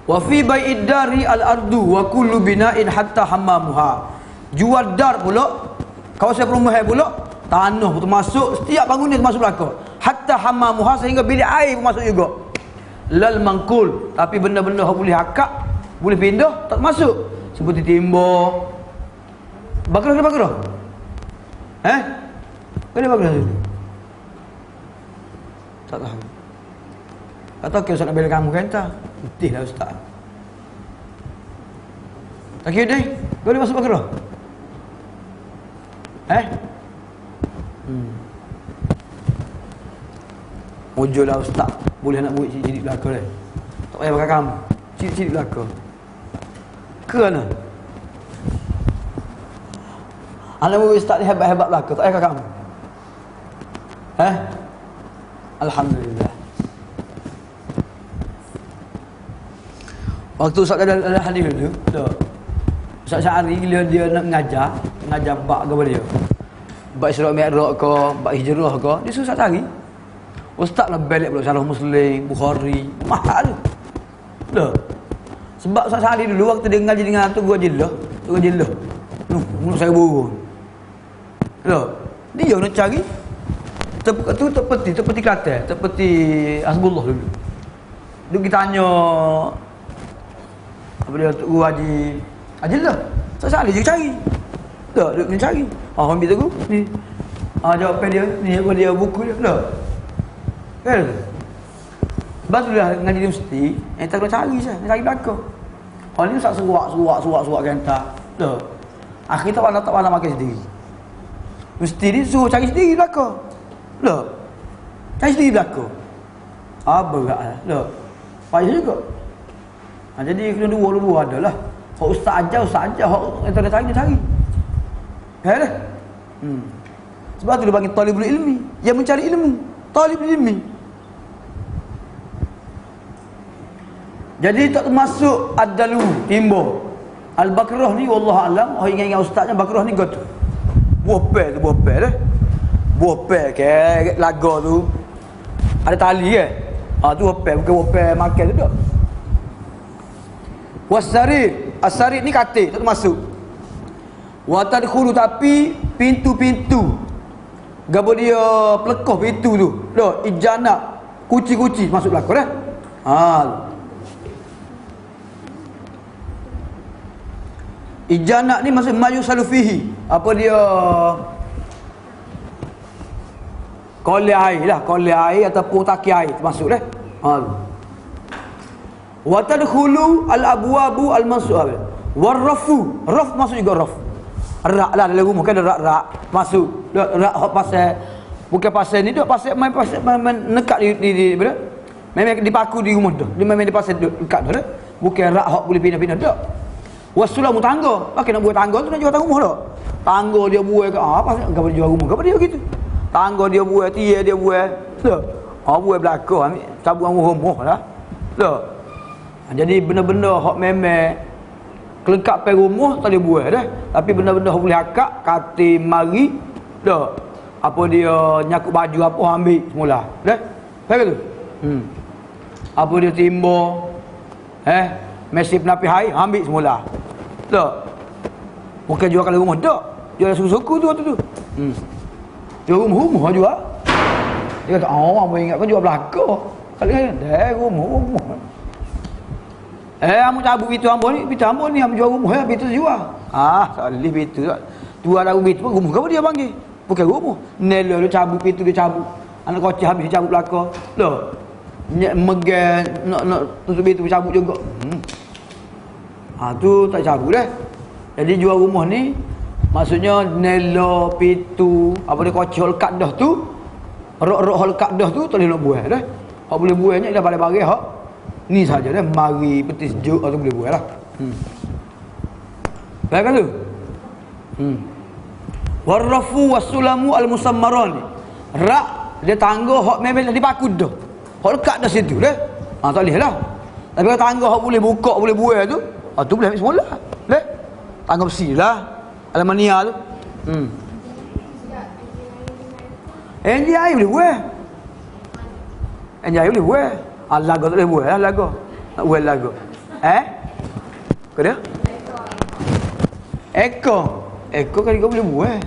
Wa fi bai'id dari al-ardu wa kullu bina'in hatta hammamuha. Jual dar pula, kawasan perumahan pula, tanah pun masuk, setiap bangunan masuk belakang. Hatta hammamuha, sehingga bilik air pun masuk juga. Lal mangkul, tapi benda-benda yang boleh akak, boleh pindah, tak masuk. Seperti timba. Bakrah ke bakrah? Mana bakrah tu? Tak tahu. Tak tahu Ustaz nak bela kamu kan tak? Putih lah Ustaz. Tak kira deh. Boleh masuk bakrah? Mujur lah Ustaz. Boleh nak buat cilik belakang dah. Tak payah pakai kamu. Cilik belakang. Ke mana? Anak buat Ustaz ni hebat-hebat belakang. Tak payah pakai kamu. Alhamdulillah. Waktu Ustaz ada hadis dulu, tak. Ustaz Syahri dia nak ngajar bab kepada dia. Bab Isra Mi'raj ke, bab hijrah ke, dia susah cari. Ustaz lah balik pula Sahih Muslim, Bukhari, mahal. Dah. Sebab Ustaz Syahri dulu waktu dia ngaji dengan tu gua jelah. Mulut saya burung. Dah. Dia nak cari tepi Kelantan, tepi Hasbullah dulu. Dulu kita tanya apa dia Tok Guru Haji lah. Ustaz Syahri dia cari. Tak, dia cari. Ambil tu ni. Jawapan dia ni apa dia buku dia. Tak. Kan? Sebab tu dah ngaji dia mesti, tak kena cari saya, cari belakang. Orang ni Ustaz suak gentar. Tak. Akhir tak pandang makan sendiri. Mesti dia suruh cari sendiri belakang. Tak. Cari sendiri belakang. Beratlah. Tak. Payah juga. Jadi kena dua adalah. Hak ustaz ajar, hak yang tak ada cari. Ya dah. Sebab tu dia panggil talibul ilmi, yang mencari ilmu, talibul ilmi. Jadi tak termasuk ad-dalu, timbo. Al-Bakrah ni wallahu alam, orang ingat ustaznya Bakrah ni gotu. Buah pel dah. Buah pel ke laga tu. Ada tali ke? Tu buah pel makan tu dak. As-sarid ni katil, tak termasuk. Wa tadkhulu, tapi pintu-pintu gapo dia pelekoh pintu tu. Dah, ijana, kuci-kuci masuk belakang dah. Ijana ni maksud maju salufihi. Apa dia? Qali air ataupun taki air termasuk dah. Wa tadkhulu al-abwabu al-mansu'ah. Warrafu, raf masuk juga raf. Rak lah dalam rumah kan ada rak masuk. Rak hok pasal bukan pasal ni dak pasal main nekat di mana? Memang dipaku di rumah dah. Dia memang di pasal dekat dah. Bukan rak hok boleh pindah-pindah dak. Wasulamu tangga. Pakai nak buat tangga tu nak jual tangga rumah dak. Tangga dia buat ke apa gapo jual rumah. Gapo dia gitu. Tangga dia buat, tiang dia buat. Dak. Buat belakang ambil cabut rumah lah. Dak. Jadi benda-benda hak memang kelengkapan rumah tak boleh buat dah. Tapi benda-benda hak boleh akak, katil, mari, dah. Apa dia nyakut baju apa ambil semula. Dah. Faham tu? Apa dia timba, mesin penapis air ambil semula. Dah. Bukan jual kalau rumah dak. Jual suku-suku tu. Jual rumah jual. Dia kata, apa ingat kau jual belakang. Kalau dah rumah. Amu cabut pintu hamba ni hamba jual rumah pintu jual. Salih pintu tak. Jual lagu pintu pun rumah kau dia panggil. Bukan rumah. Nela dia cabut pintu dia cabut. Anak kocah habis dia cabut belakang. Loh. Megang nak tutup pintu cabut juga. Tu tak cabut dah. Jadi jual rumah ni maksudnya nela pintu apa dia kocah lekat dah tu. Rok-rok lekat dah tu tak boleh nak buat dah. Hak boleh buatnya dah balik-balik hak ni saja dah, mari peti sejuk atau boleh buat lah. Baik kan tu? Warrafu wassulamu al-musammaran. Rak dia tangga hak memang dipaku dah. Hak lekat dah situ dah. Tak boleh lah. Tapi kalau tangga hak boleh buka, boleh buat tu, tu boleh ambil semula. Leh. Tangga besi lah. Aluminium tu. Enji air boleh buat. Enji air boleh buat. Lagu tak boleh buat lah lagu. Nak buat lagu. Kau dia? Ekor kan kau boleh buat.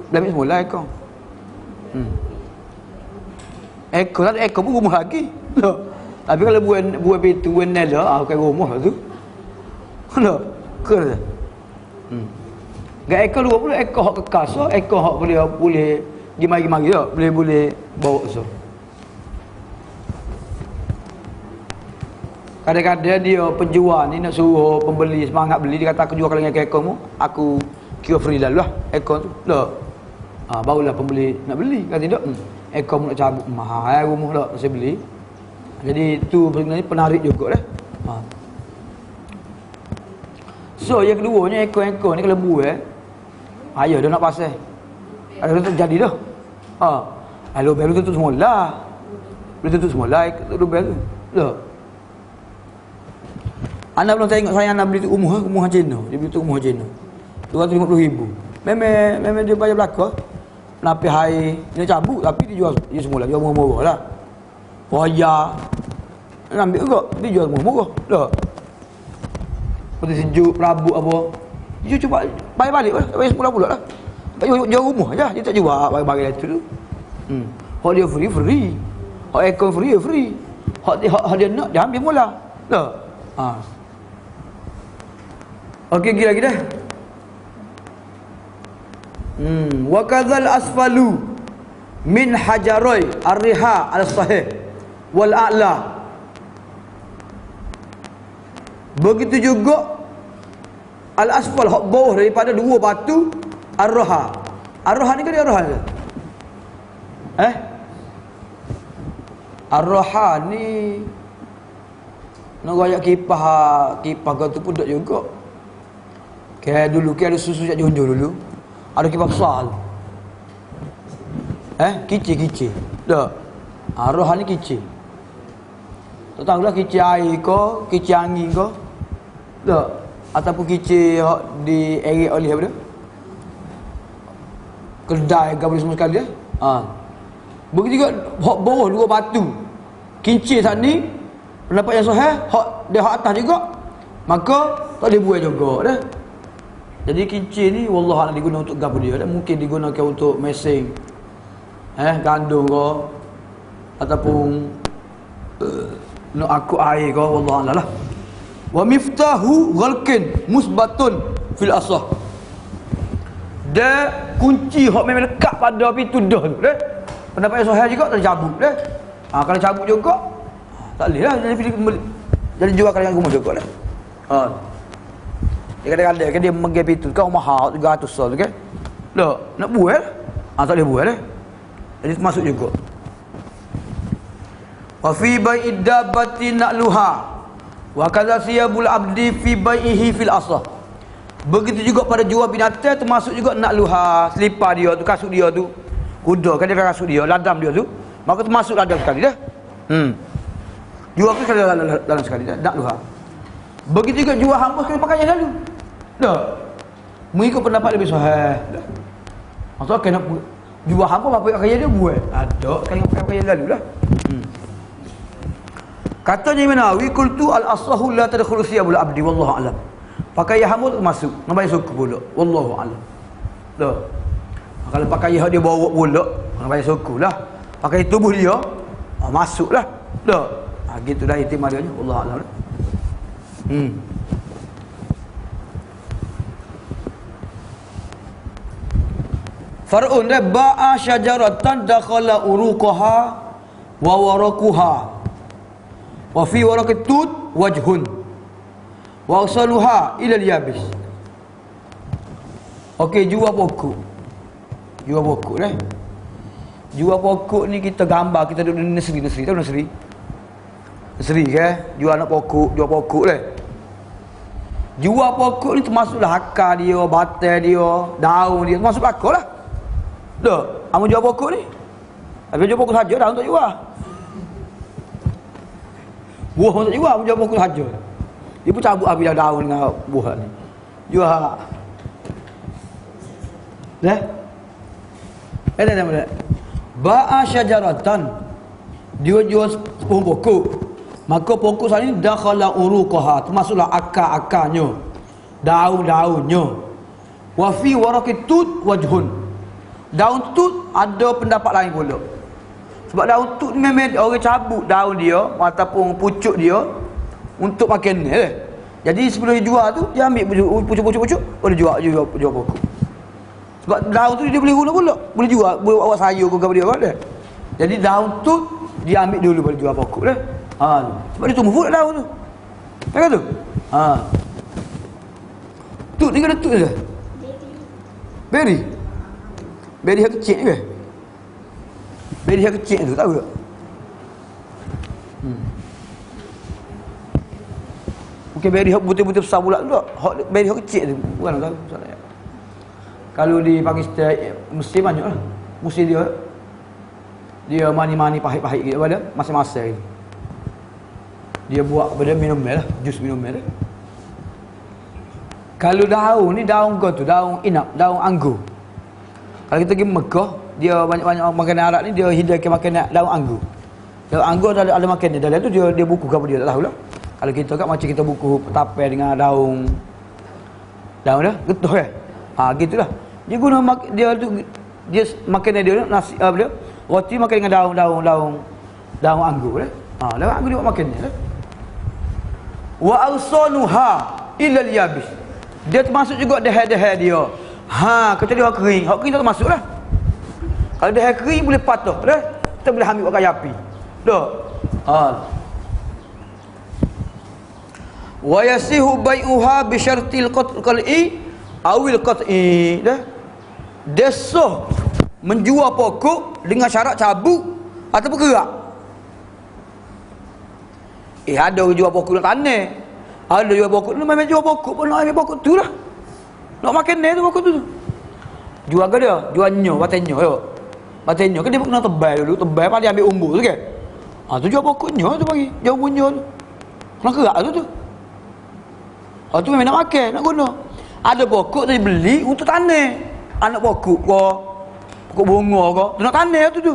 Boleh ambil semula ekor. Ekor pun rumah lagi. Tapi kalau buat pintu, buat nela, bukan rumah tu. Loh, kau dia? Gak ekor dua pula, ekor hak kekal. So, ekor hak boleh gimari-gimari tak? Boleh bawa so. Kadang-kadang dia penjual ni nak suruh pembeli semangat beli, dia kata aku jual dengan ekor aku kira free dah lah ekor tu. Dah. Barulah pembeli nak beli. Kata tidak, ekor nak cabut mahal rumah dah saya beli. Jadi tu sebenarnya penarik juga dah. So yang keduanya ekor-ekor ni kalau buat ayah dia nak pasal. Ada tu jadi dah. Lubang tu tutup semula. Boleh tutup semula lubang tu. Dah. Anak belum tengok saya anak beli tu umur Cina. Dia beli tu umur Cina. 250,000. Memang dia bayar belaka. Napih air, dia cabut tapi dia jual semula jual murah-murah lah. Waya. Dia ambil juga, dia jual murah-murah. Tak. Putih sejuk, perabot apa. Dia cuba bayar balik lah. Bayar semula pula lah. Jual rumah je. Dia tak jual bagi itu tu. Hak dia free. Hak aircon free. Hak dia nak, dia ambil mula. Tak. Okey, pergi lagi dah. Wa kadzal asfalu min hajaroi ar-riha al-sahih wal a'la. Begitu juga al-asfal hak bawah daripada dua batu ar-raha. Ar-raha ni ke dia ar-raha ke? Ar-raha ni nak royak kipas kau tu pun tak juga. Kayak dulu ada susu jak junjur dulu. Ada kipas besar tu. Kicik. Tak. Ar-raha ni kicik. Tak tahulah kicik air ke, kicik angin ke. Tak. Ataupun kicik di eret oleh apa dia? Kedai ke boleh semua sekali Begitu juga hak bawah dua batu. Kincir saat ni pendapat yang sahih, dia hak atas juga. Maka tak boleh buai juga dah. Jadi kincir ni wallah digunakan untuk gapo dia dah. Mungkin digunakan untuk mesing. Gandum ke ataupun nak akut air ke wallah alam lah. Wa miftahu ghalqin musbatun fil asah. Dia kunci hak memang lekat pada pintu dah tu dah. Pendapat yang sahih juga tak cabut dah. Kalau cabut juga tak boleh lah jadi jual kalian rumah juga dah. Dia kadang-kadang kan dia menggap pintu kau mahal 300 tu kan. Tak nak buat tak boleh buat dah. Jadi masuk juga. Wa fi bai'id dabbati na'luha wa kadza siyabul abdi fi bai'ihi fil asah. Begitu juga pada jual binatang termasuk juga na'luha, selipar dia tu, kasut dia tu. Kuda kan dia kasut dia, ladam dia tu. Maka termasuk ladam sekali dah. Jual tu sekali dalam sekali dah, na'luha. Begitu juga jual hamba sekali pakaian lalu. Tak. Mengikut pendapat lebih sahih. Maksudnya kena jual hamba apa pakaian dia buat. Ada kan pakaian lalu lah. Katanya Imam Nawawi qultu al-asahu la tadkhulu siyabul abdi wallahu alam. Pakaian hamba tu masuk, nampak suku pula. Wallahu alam. Tak. Kalau pakaian dia bawa pula, nampak suku lah. Pakai tubuh dia, masuklah. Tak. Gitulah ihtimal dia, wallahu alam. Far'un dah ba'a syajaratan dakhala uruqaha wa waraquha wa fi waraqit tut wajhun wa asaluha ila al-yabis. Okey, jual pokok. Jual pokok dah. Jual pokok ni kita gambar, kita duduk di nursery, tahu nursery? Nursery ke? Jual anak pokok, jual pokok dah. Jual pokok ni termasuklah akar dia, batang dia, daun dia, termasuk akar lah. Tak, amu jual pokok ni. Tapi jual pokok saja, daun tak jual. Buah pun tak jual, amu jual pokok saja. Dia pun cabut habis daun dengan buah ni. Jual. Dah? Ada. Ba'a syajaratan. Dia jual sepuh pokok. Maka pokok sana ni dakhala uruqaha, termasuklah akar-akarnya, daun-daunnya. Wa fi waraqit tut wajhun. Daun tut ada pendapat lain pula. Sebab daun tut ni memang orang cabut daun dia ataupun pucuk dia untuk makan ni. Jadi sebelum dia jual tu dia ambil pucuk-pucuk, boleh jual pokok. Sebab daun tu dia boleh guna pula, boleh jual, boleh awak sayur ke apa dia kan. Jadi daun tut dia ambil dulu boleh jual pokok dah. Sebab dia tumbuh pula daun tu. Kan tu? Tut ni kena tut je. Beri. Beri yang kecil ke? Beri yang kecil tu tahu tak? Mungkin beri yang betul-betul besar pula tu tak? Beri yang kecil tu bukan tahu soalnya. Kalau di Pakistan mesti banyak lah. Mesti dia mani-mani pahit-pahit gitu pada masa-masa ni. Dia buat pada minum mel lah, jus minum mel lah. Kalau daun ni daun kau tu, daun inap, daun anggur. Kalau kita pergi Mekah, dia banyak-banyak makanan Arab ni dia hidangkan makanan daun anggur. Daun anggur ada makan dia dalam tu dia buku ke apa dia tak tahulah. Kalau kita kat macam kita buku tapai dengan daun dah getah kan. Gitulah. Dia guna dia makanan dia nasi apa dia? Roti makan dengan daun anggur dah. Daun anggur dia buat makan dia. Wa arsanuha illa al-yabis. Dia termasuk juga dahai-dahai dia. Kecuali hak kering. Hak kering tak termasuklah. Kalau dahai kering boleh patah dah. Kita boleh ambil pakai api. Dah. Wa yasihu bai'uha bi syartil qat'i awil qat'i. Dah. Dia sah menjual pokok dengan syarat cabut ataupun kerak. Ada orang jual pokok nak tanah. Ada jual pokok, memang jual pokok pun nak ambil pokok tu lah. Nak makan ni tu pokok tu. Jual ke dia? Jual nyo, batin nyo. Batin nyo kan dia kena tebal dulu, tebal pada ambil umbu tu kan. Tu jual pokok nyo tu bagi. Jual bunyo tu. Kena kerak tu. Tu memang nak makan, nak guna. Ada pokok tu beli untuk tanah. Anak pokok ke, pokok bunga ke, tu nak tanah tu.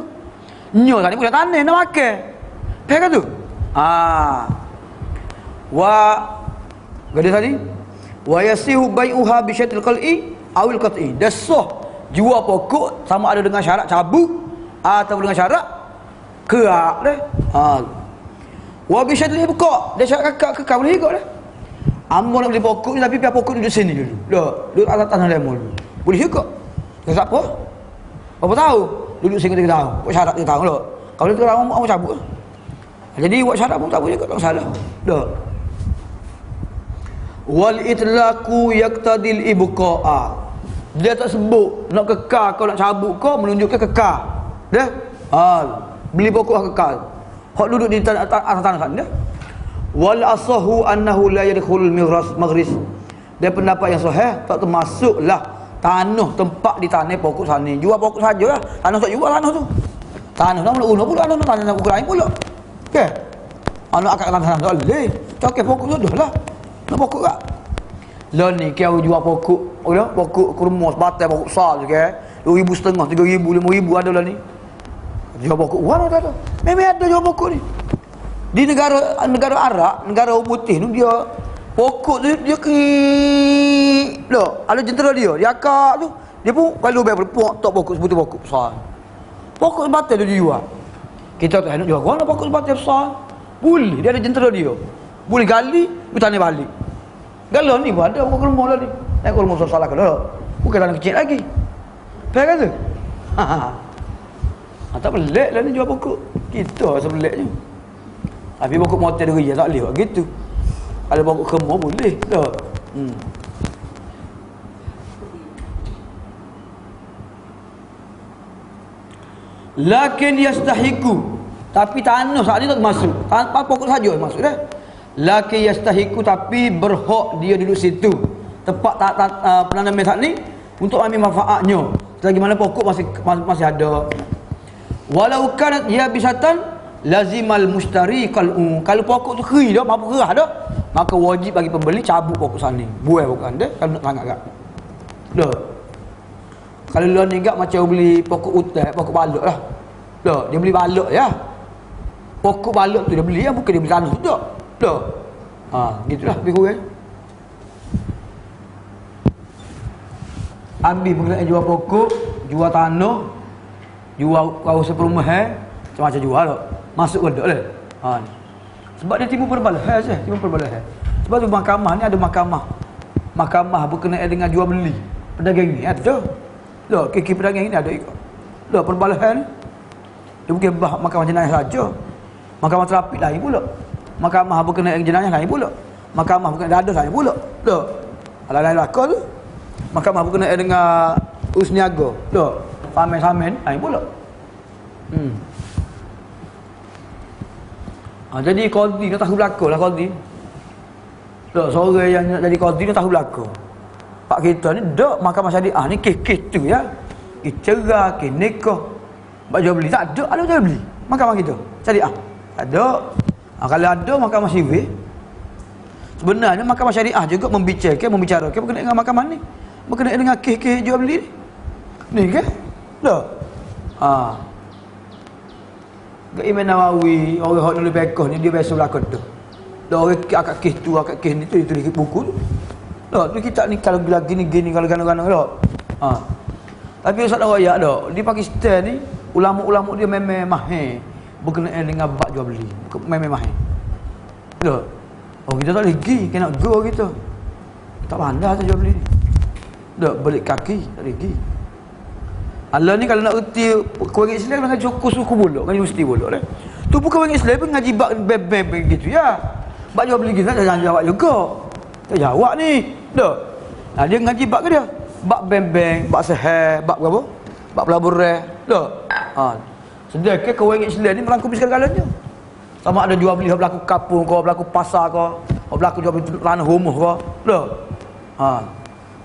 Nyo tadi boleh tanah nak makan. Faham tu? Gada tadi wa yasihu bai'uha bi syartil qal'i awil qat'i. Dasah jual pokok sama ada dengan syarat cabut atau dengan syarat kerak dah. Wa bi syartil ibqa, dia syarat kekal boleh ikut dah. Ambo nak beli pokok ni tapi biar pokok duduk sini dulu. Duduk atas tanah lemon dulu. Boleh ikut. Tak apa? Berapa tahu? Duduk sini 3 tahun. Buat syarat 3 tahun lah. Kalau 3 tahun mau cabut. Jadi buat syarat pun tak boleh ikut, tak salah. Dah. Wal itlaqu yaqtadil ibqa'a. Dia tak sebut nak kekal kau nak cabut kau menunjukkan kekal. Dah? Beli pokok kekal. Hak duduk di atas tanah sana. Wal asahu annahu la yadkhulul maghris. Dia pendapat yang sahih tak termasuklah tanah tempat di tanah pokok sana. Jual pokok sajalah. Tanah tak jual tanah tu. Tanah nak guna pula tanah pokok lain pula. Okey. Anak akak tanah tak boleh. Cokek pokok tu dah lah. Nak pokok tak? Lah ni kau jual pokok, pokok kurma sebatai pokok besar je kan. 2,500, 3,000, 5,000 ada lah ni. Jual pokok mana tak ada. Memang ada jual pokok ni. Di negara Arab, negara orang putih tu dia pokok tu dia ada jentera dia akak tu. Dia pun kalau bayar tok pokok sebutir pokok besar. Pokok sebatai dia jual. Kita tak nak jual mana pokok sebatai besar. Boleh, dia ada jentera dia. Boleh gali, bertani balik. Galon ni pun ada pokok kurma lah ni. Naik kurma salah ke dah. Bukan tanah kecil lagi. Faham kan tu? Tak pelik lah ni jual pokok. Kita rasa pelik je. Tapi pokok motor dia tak boleh buat gitu. Kalau pokok kurma boleh dah. Lakin yastahiku. Tapi tanah saat ni tak masuk. Tanpa pokok saja masuk dah. Laki yastahiku, tapi berhak dia duduk situ tempat penanaman saat ni untuk ambil manfaatnya selagi mana pokok masih ada. Walau kanat yabisatan lazimal mustari qal'u. Kalau pokok tu kering dah, mampu kerah dah, maka wajib bagi pembeli cabut pokok sana, buai pokok anda kalau nak sangat gak. Dah. Kalau lu ni gak macam beli pokok utai, pokok balok lah. Dah, dia beli balok ya. Pokok balok tu dia beli ya, bukan dia beli tanah tu dah. Dah. Gitulah lebih kurang. Ambil mengenai jual pokok, jual tanah, jual kawasan perumahan, macam-macam jual tak. Masuk ke tak boleh. Sebab dia timbul perbalahan saja, Sebab tu mahkamah ni ada mahkamah. Mahkamah berkenaan dengan jual beli. Pedagang ni ada. Dah, kaki pedagang ni ada ikut. Dah perbalahan ni. Dia bukan mahkamah jenayah saja. Mahkamah terapik lain pula. Mahkamah berkenaan jenayah lain pula. Mahkamah berkenaan dadah lain pula. Dah. Lain-lain lakar tu. Mahkamah berkenaan dengan urus niaga. Dah. Samen-samen lain pula. Jadi qadi nak tahu belakang lah qadi. Dah, seorang yang nak jadi qadi nak tahu belakang. Pak kita ni dak mahkamah syariah ni kes-kes tu ya. Kes cerai, kes nikah. Bak jual beli tak ada jual beli. Mahkamah kita syariah. Tak ada. Kalau ada mahkamah sivil. Sebenarnya mahkamah syariah juga membicarakan berkenaan dengan mahkamah ni. Berkenaan dengan kes jual beli ni. Ni ke? Tak. Imam Nawawi, orang hak nulis fiqh ni dia biasa berlakon tu. Dah orang akak kes tu, akak kes ni tu dia tulis buku tu. Tak, tu kitab ni kalau gini kalau gano-gano tak. Tapi Ustaz Raya tak. Di Pakistan ni ulama-ulama dia memang mahir berkenaan dengan bab jual beli. Memang mahir. Tak. Oh kita tak lagi, kena go kita. Tak pandai tu jual beli ni. Tak balik kaki tak lagi. Allah ni kalau nak erti orang Islam nak suku buluk, kan universiti buluk dah. Tu bukan orang Islam pun ngaji bab beb gitu ya. Bab jual beli kita jangan jawab juga. Tak jawab ni. Tak. Nah dia ngaji bab ke dia? Bab beng-beng, bab seher, bab apa? Bab pelaburan. Tak. Sedekah orang Islam ni melangkumi segala-galanya. Sama ada jual beli berlaku kapung kau, berlaku pasar kau, berlaku jual beli tanah rumah kau. Tak.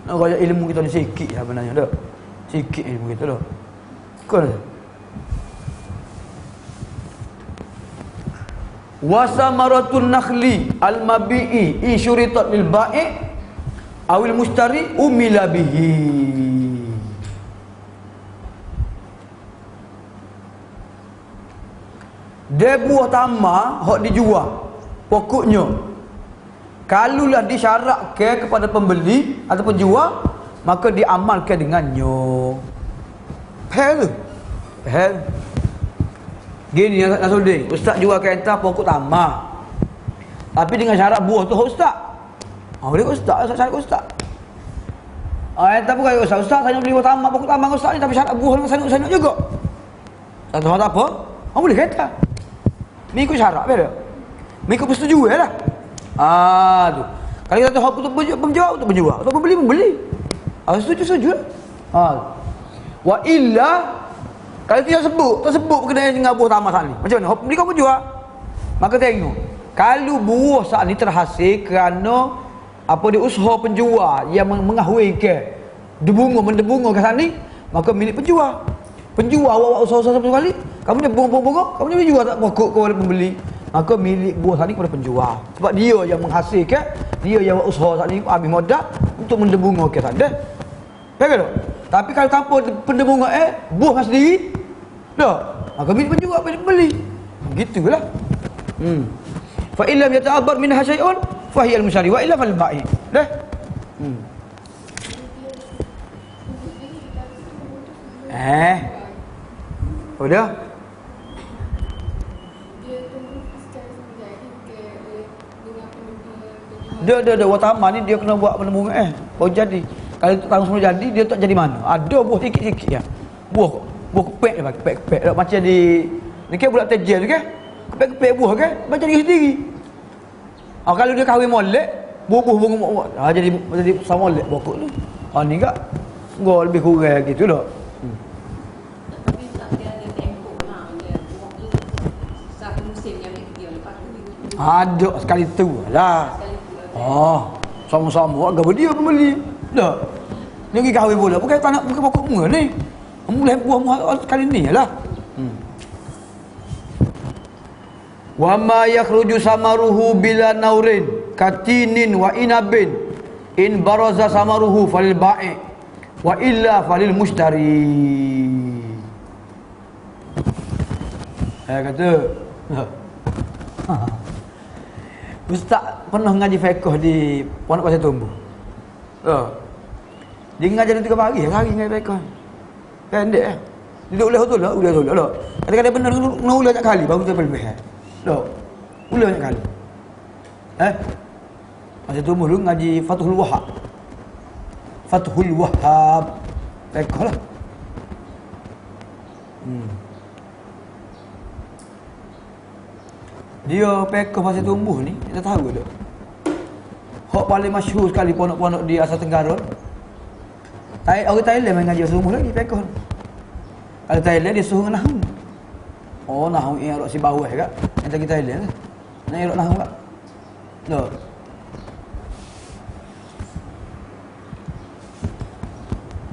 Nak raya ilmu kita ni sikit lah sebenarnya. Tak. Sikit ilmu kita tak. Kau dah. Wasamaratun nakhli al-mabi'i in syuritat lil ba'i' awil mustari umila bihi. Dia buah tamar hok dijual pokoknya kalulah disyaratkan kepada pembeli atau penjual maka diamalkan dengannya. Faham tu? Faham? Gini Nasruddin, ustaz jual kereta pokok tamar. Tapi dengan syarat buah tu ustaz. Dia ustaz, syarat ustaz. Tapi kalau ustaz saya beli buah tamar, pokok tamar ustaz ni tapi syarat buah dengan sanuk-sanuk juga. Tak tahu apa? Boleh kereta. Mengikut syarat betul. Mengikut persetujuan lah. Tu. Kalau kita tahu tu penjual tu penjual, atau pembeli. Setuju lah. Wa illa kalau dia tersebut berkenaan dengan buah tamar saat ni. Macam mana? Beli kau penjual. Maka tengok. Kalau buah saat ni terhasil kerana apa dia usaha penjual yang mengahwinkan mendebunga ke saat ni, maka milik penjual. Penjual awak usaha satu kali, kamu punya bunga, kamu punya jual tak pokok kepada pembeli. Maka milik buah saat ni kepada penjual. Sebab dia yang menghasilkan, dia yang usaha saat ni habis modal untuk mendebunga ke saat dah. Faham tak? Tapi kalau tanpa pendebunga buah sendiri, tak. Maka milik penjual, milik pembeli. Begitulah. Fa illam yata'abbar minha syai'un fa hiya al-musyari wa illa fal ba'i. Dah. Udah. Dia watamah ni dia kena buat penembungan baru jadi. Kalau tahun sebelum jadi dia tak jadi mana. Ada buah sikit-sikit ya. Buah kepek dia kepek macam di ni kan budak tejel tu kan. Kepek buah kan macam dia sendiri. Kalau dia kahwin molek, bubuh jadi sama molek pokok tu. Ni enggak gua lebih kurang gitu dah. Tapi tak dia ada tempoh lah dia buah tu satu musim yang dia lepas tu. Ada sekali tu lah. Sama-sama agak dia pembeli. Tak. Ni pergi kahwin pula. Bukan tak nak bukan pokok bunga ni. Mulai buah kali ni lah. Wa ma yakhruju samaruhu bila naurin katinin wa inabin in baraza samaruhu falil ba'i wa illa falil mushtari. Kata Ustaz pernah ngaji fiqh di Pondok Pasir Tumbuh. Dia ngaji dalam 3 hari ngaji fiqh. Pendek duduk ulah betul lah, ulah. Kadang-kadang benar kena ulah banyak kali baru sampai lebih. Ulah banyak kali. Pasir Tumbuh dulu ngaji Fathul Wahhab. Fiqh lah. Dia fiqh Pasir Tumbuh ni kita tahu tak? Hak paling masyhur sekali pondok-pondok di Asia Tenggara. Orang Thailand main ngaji Pasir Tumbuh lagi fiqh. Kalau Thailand dia suruh nahwu. Nahwu yang si bawah kan. Yang kita Thailand kan. Nak elok nahwu tak? Tak.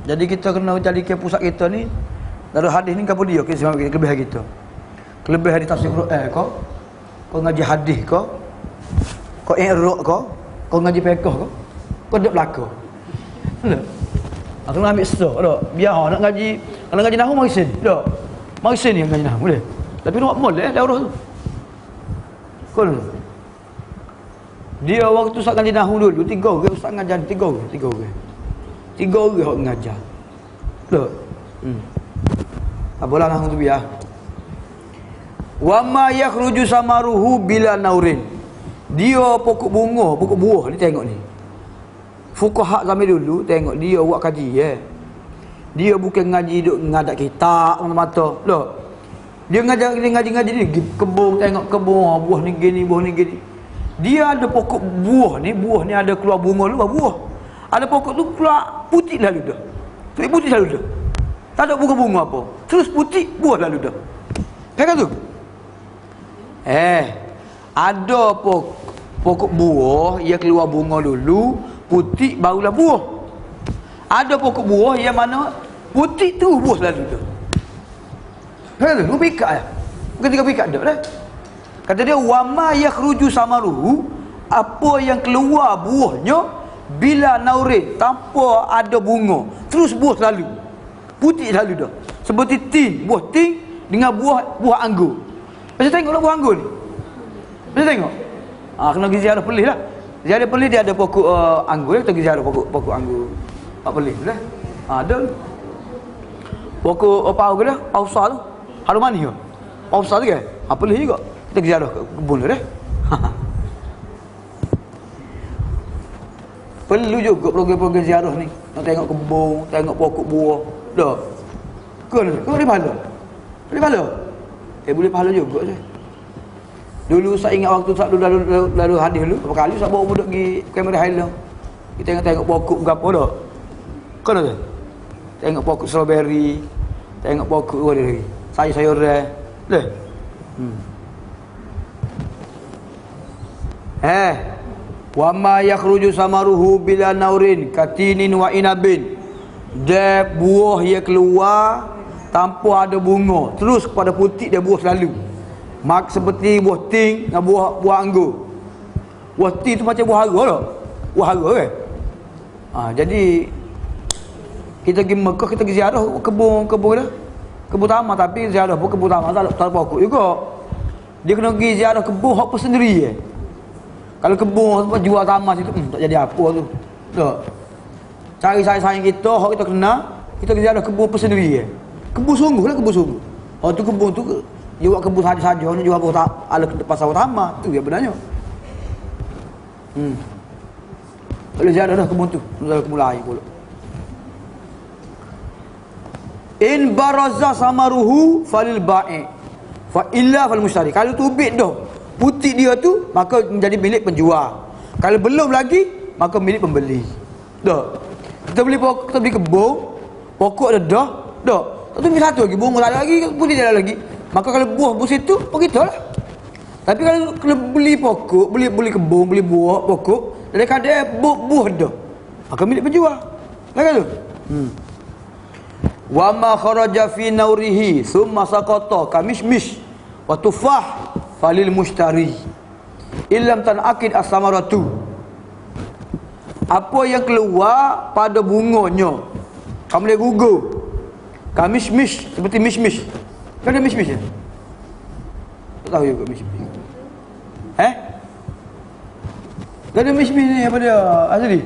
Jadi kita kena jadikan pusat kita ni dari hadis ni kepada dia kelebihan kita. Kelebihan di tafsir Quran kau ngaji hadis kau i'rab kau Kau ngaji fiqh kau duduk belakang. Tak? Aku nak ambil stok tak? Biar nak ngaji, kalau ngaji nahwu mari sini. Tak? Mari sini yang ngaji nahwu boleh. Tapi nak molek daurah tu. Kau dia waktu ustaz ngaji nahwu dulu 3 orang ustaz ngajar 3 orang. 3 orang hok ngajar. Tak? Apalah nahwu tu biar. Wa ma yakhruju samaruhu bila naurin. Dia pokok bunga, pokok buah ni tengok ni. Fuqaha zaman dulu tengok dia buat kaji Dia bukan ngaji duk ngadak kitab mata-mata. Loh. Dia ngaji ni kebun tengok kebun buah ni gini, buah ni gini. Dia ada pokok buah ni ada keluar bunga luar buah. Ada pokok tu keluar putih lalu dah. Putih lalu dah. Tak ada bunga apa. Terus putih buah lalu dah. Kan tu? Ada pokok buah yang keluar bunga dulu, putih barulah buah. Ada pokok buah yang mana putih tu buah selalu tu. Kan tu? Lu pikat ya? Bukan 3 pikat dah dah. Kata dia wama yakhruju samaruhu, apa yang keluar buahnya bila naurin, tanpa ada bunga, terus buah selalu. Putih selalu dah. Seperti tin, buah tin dengan buah anggur. Macam tengoklah buah anggur ni. Macam tengok. Kena pergi ziarah pelih lah. Ziarah pelih dia ada pokok anggur, kita pergi ziarah pokok anggur. Tak pelih lah. Ada. Pokok apa ke dah? Pausah tu. Harum manis ke? Pausah tu ke? Pelih juga. Kita pergi ziarah kebun dah. Perlu juga program-program ziarah ni. Nak tengok kebun, tengok pokok buah. Dah. Kau boleh pahala? Boleh pahala? Boleh pahala juga je. Dulu saya ingat waktu Ustaz lalu hadis dulu, berapa kali Ustaz bawa budak pergi kamera Highland. Kita tengok pokok berapa dah. Kan ada? Tengok pokok strawberry, tengok pokok apa lagi? Sayur-sayuran. Dah. Wa ma yakhruju samaruhu bila naurin katinin wa inabin. Dia buah yang keluar tanpa ada bunga, terus kepada putih dia buah selalu. Mak seperti buah ting dengan buah anggur. Buah ting tu macam buah hara tak? Buah hara kan? Jadi kita pergi Mekah, kita pergi ziarah kebun dah. Kebun taman, tapi ziarah pun kebun taman tak ada pokok juga. Dia kena pergi ziarah kebun hak pun sendiri. Kalau kebun tempat jual taman situ tak jadi apa tu. Tak. Cari sayang kita, hak kita kenal, kita pergi ziarah kebun pun sendiri. Kebun sungguh lah, kebun sungguh. Tu kebun tu dia buat kebun saja ni jual buah ala ke pasar utama tu dia benarnya. Boleh ziarah dah kebun tu, kebun lain pula. In baraza samaruhu falil ba'i fa illa fal mushtari. Kalau tubik dah putih dia tu maka menjadi milik penjual. Kalau belum lagi maka milik pembeli. Dah. Kita beli pokok, kita beli kebun, pokok dah. Tu beli satu lagi, bunga tak ada lagi, putih tak ada lagi. Maka kalau buah situ, kita lah. Tapi kalau beli pokok, beli kebun, beli buah, pokok, dari kadang buah dah, maka milik penjual. Kan tu? Wa ma kharaja fi naurihi thumma saqata kamishmish wa tufah falil mushtari illam tanaqid as-samaratu. Apa yang keluar pada bunganya, kamu boleh gugur. Kamishmish, seperti mishmish. Kan ada mishmish ya? Tak tahu juga mishmish. Tak ada mishmish ni apa dia? Asli?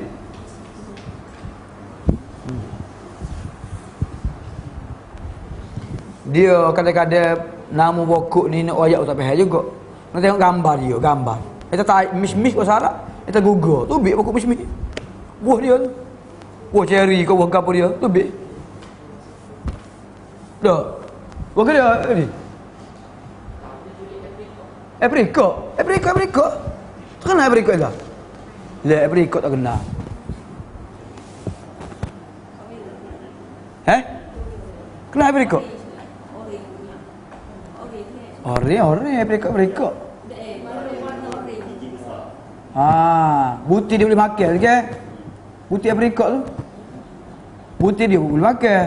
Dia kadang-kadang nama pokok ni nak wayak tak faham juga. Nak tengok gambar dia, gambar. Kita tak mishmish bahasa Arab, kita gugur. Tu bik pokok mishmish. Buah dia tu. Buah cherry ke buah apa dia? Tu bik. Dah. Buah ke dia ni? Apricot. Tak kenal apricot dah. Apricot tak kenal. Kenal apricot? Orange apricot. Butir dia boleh makan ke? Butir apricot tu. Butir dia boleh makan.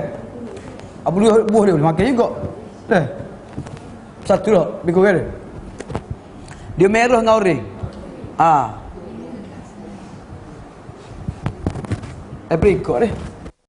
Buah dia boleh makan juga. Dah. Satu lah, lebih kurang dia. Dia merah dengan orange. Apricot dia.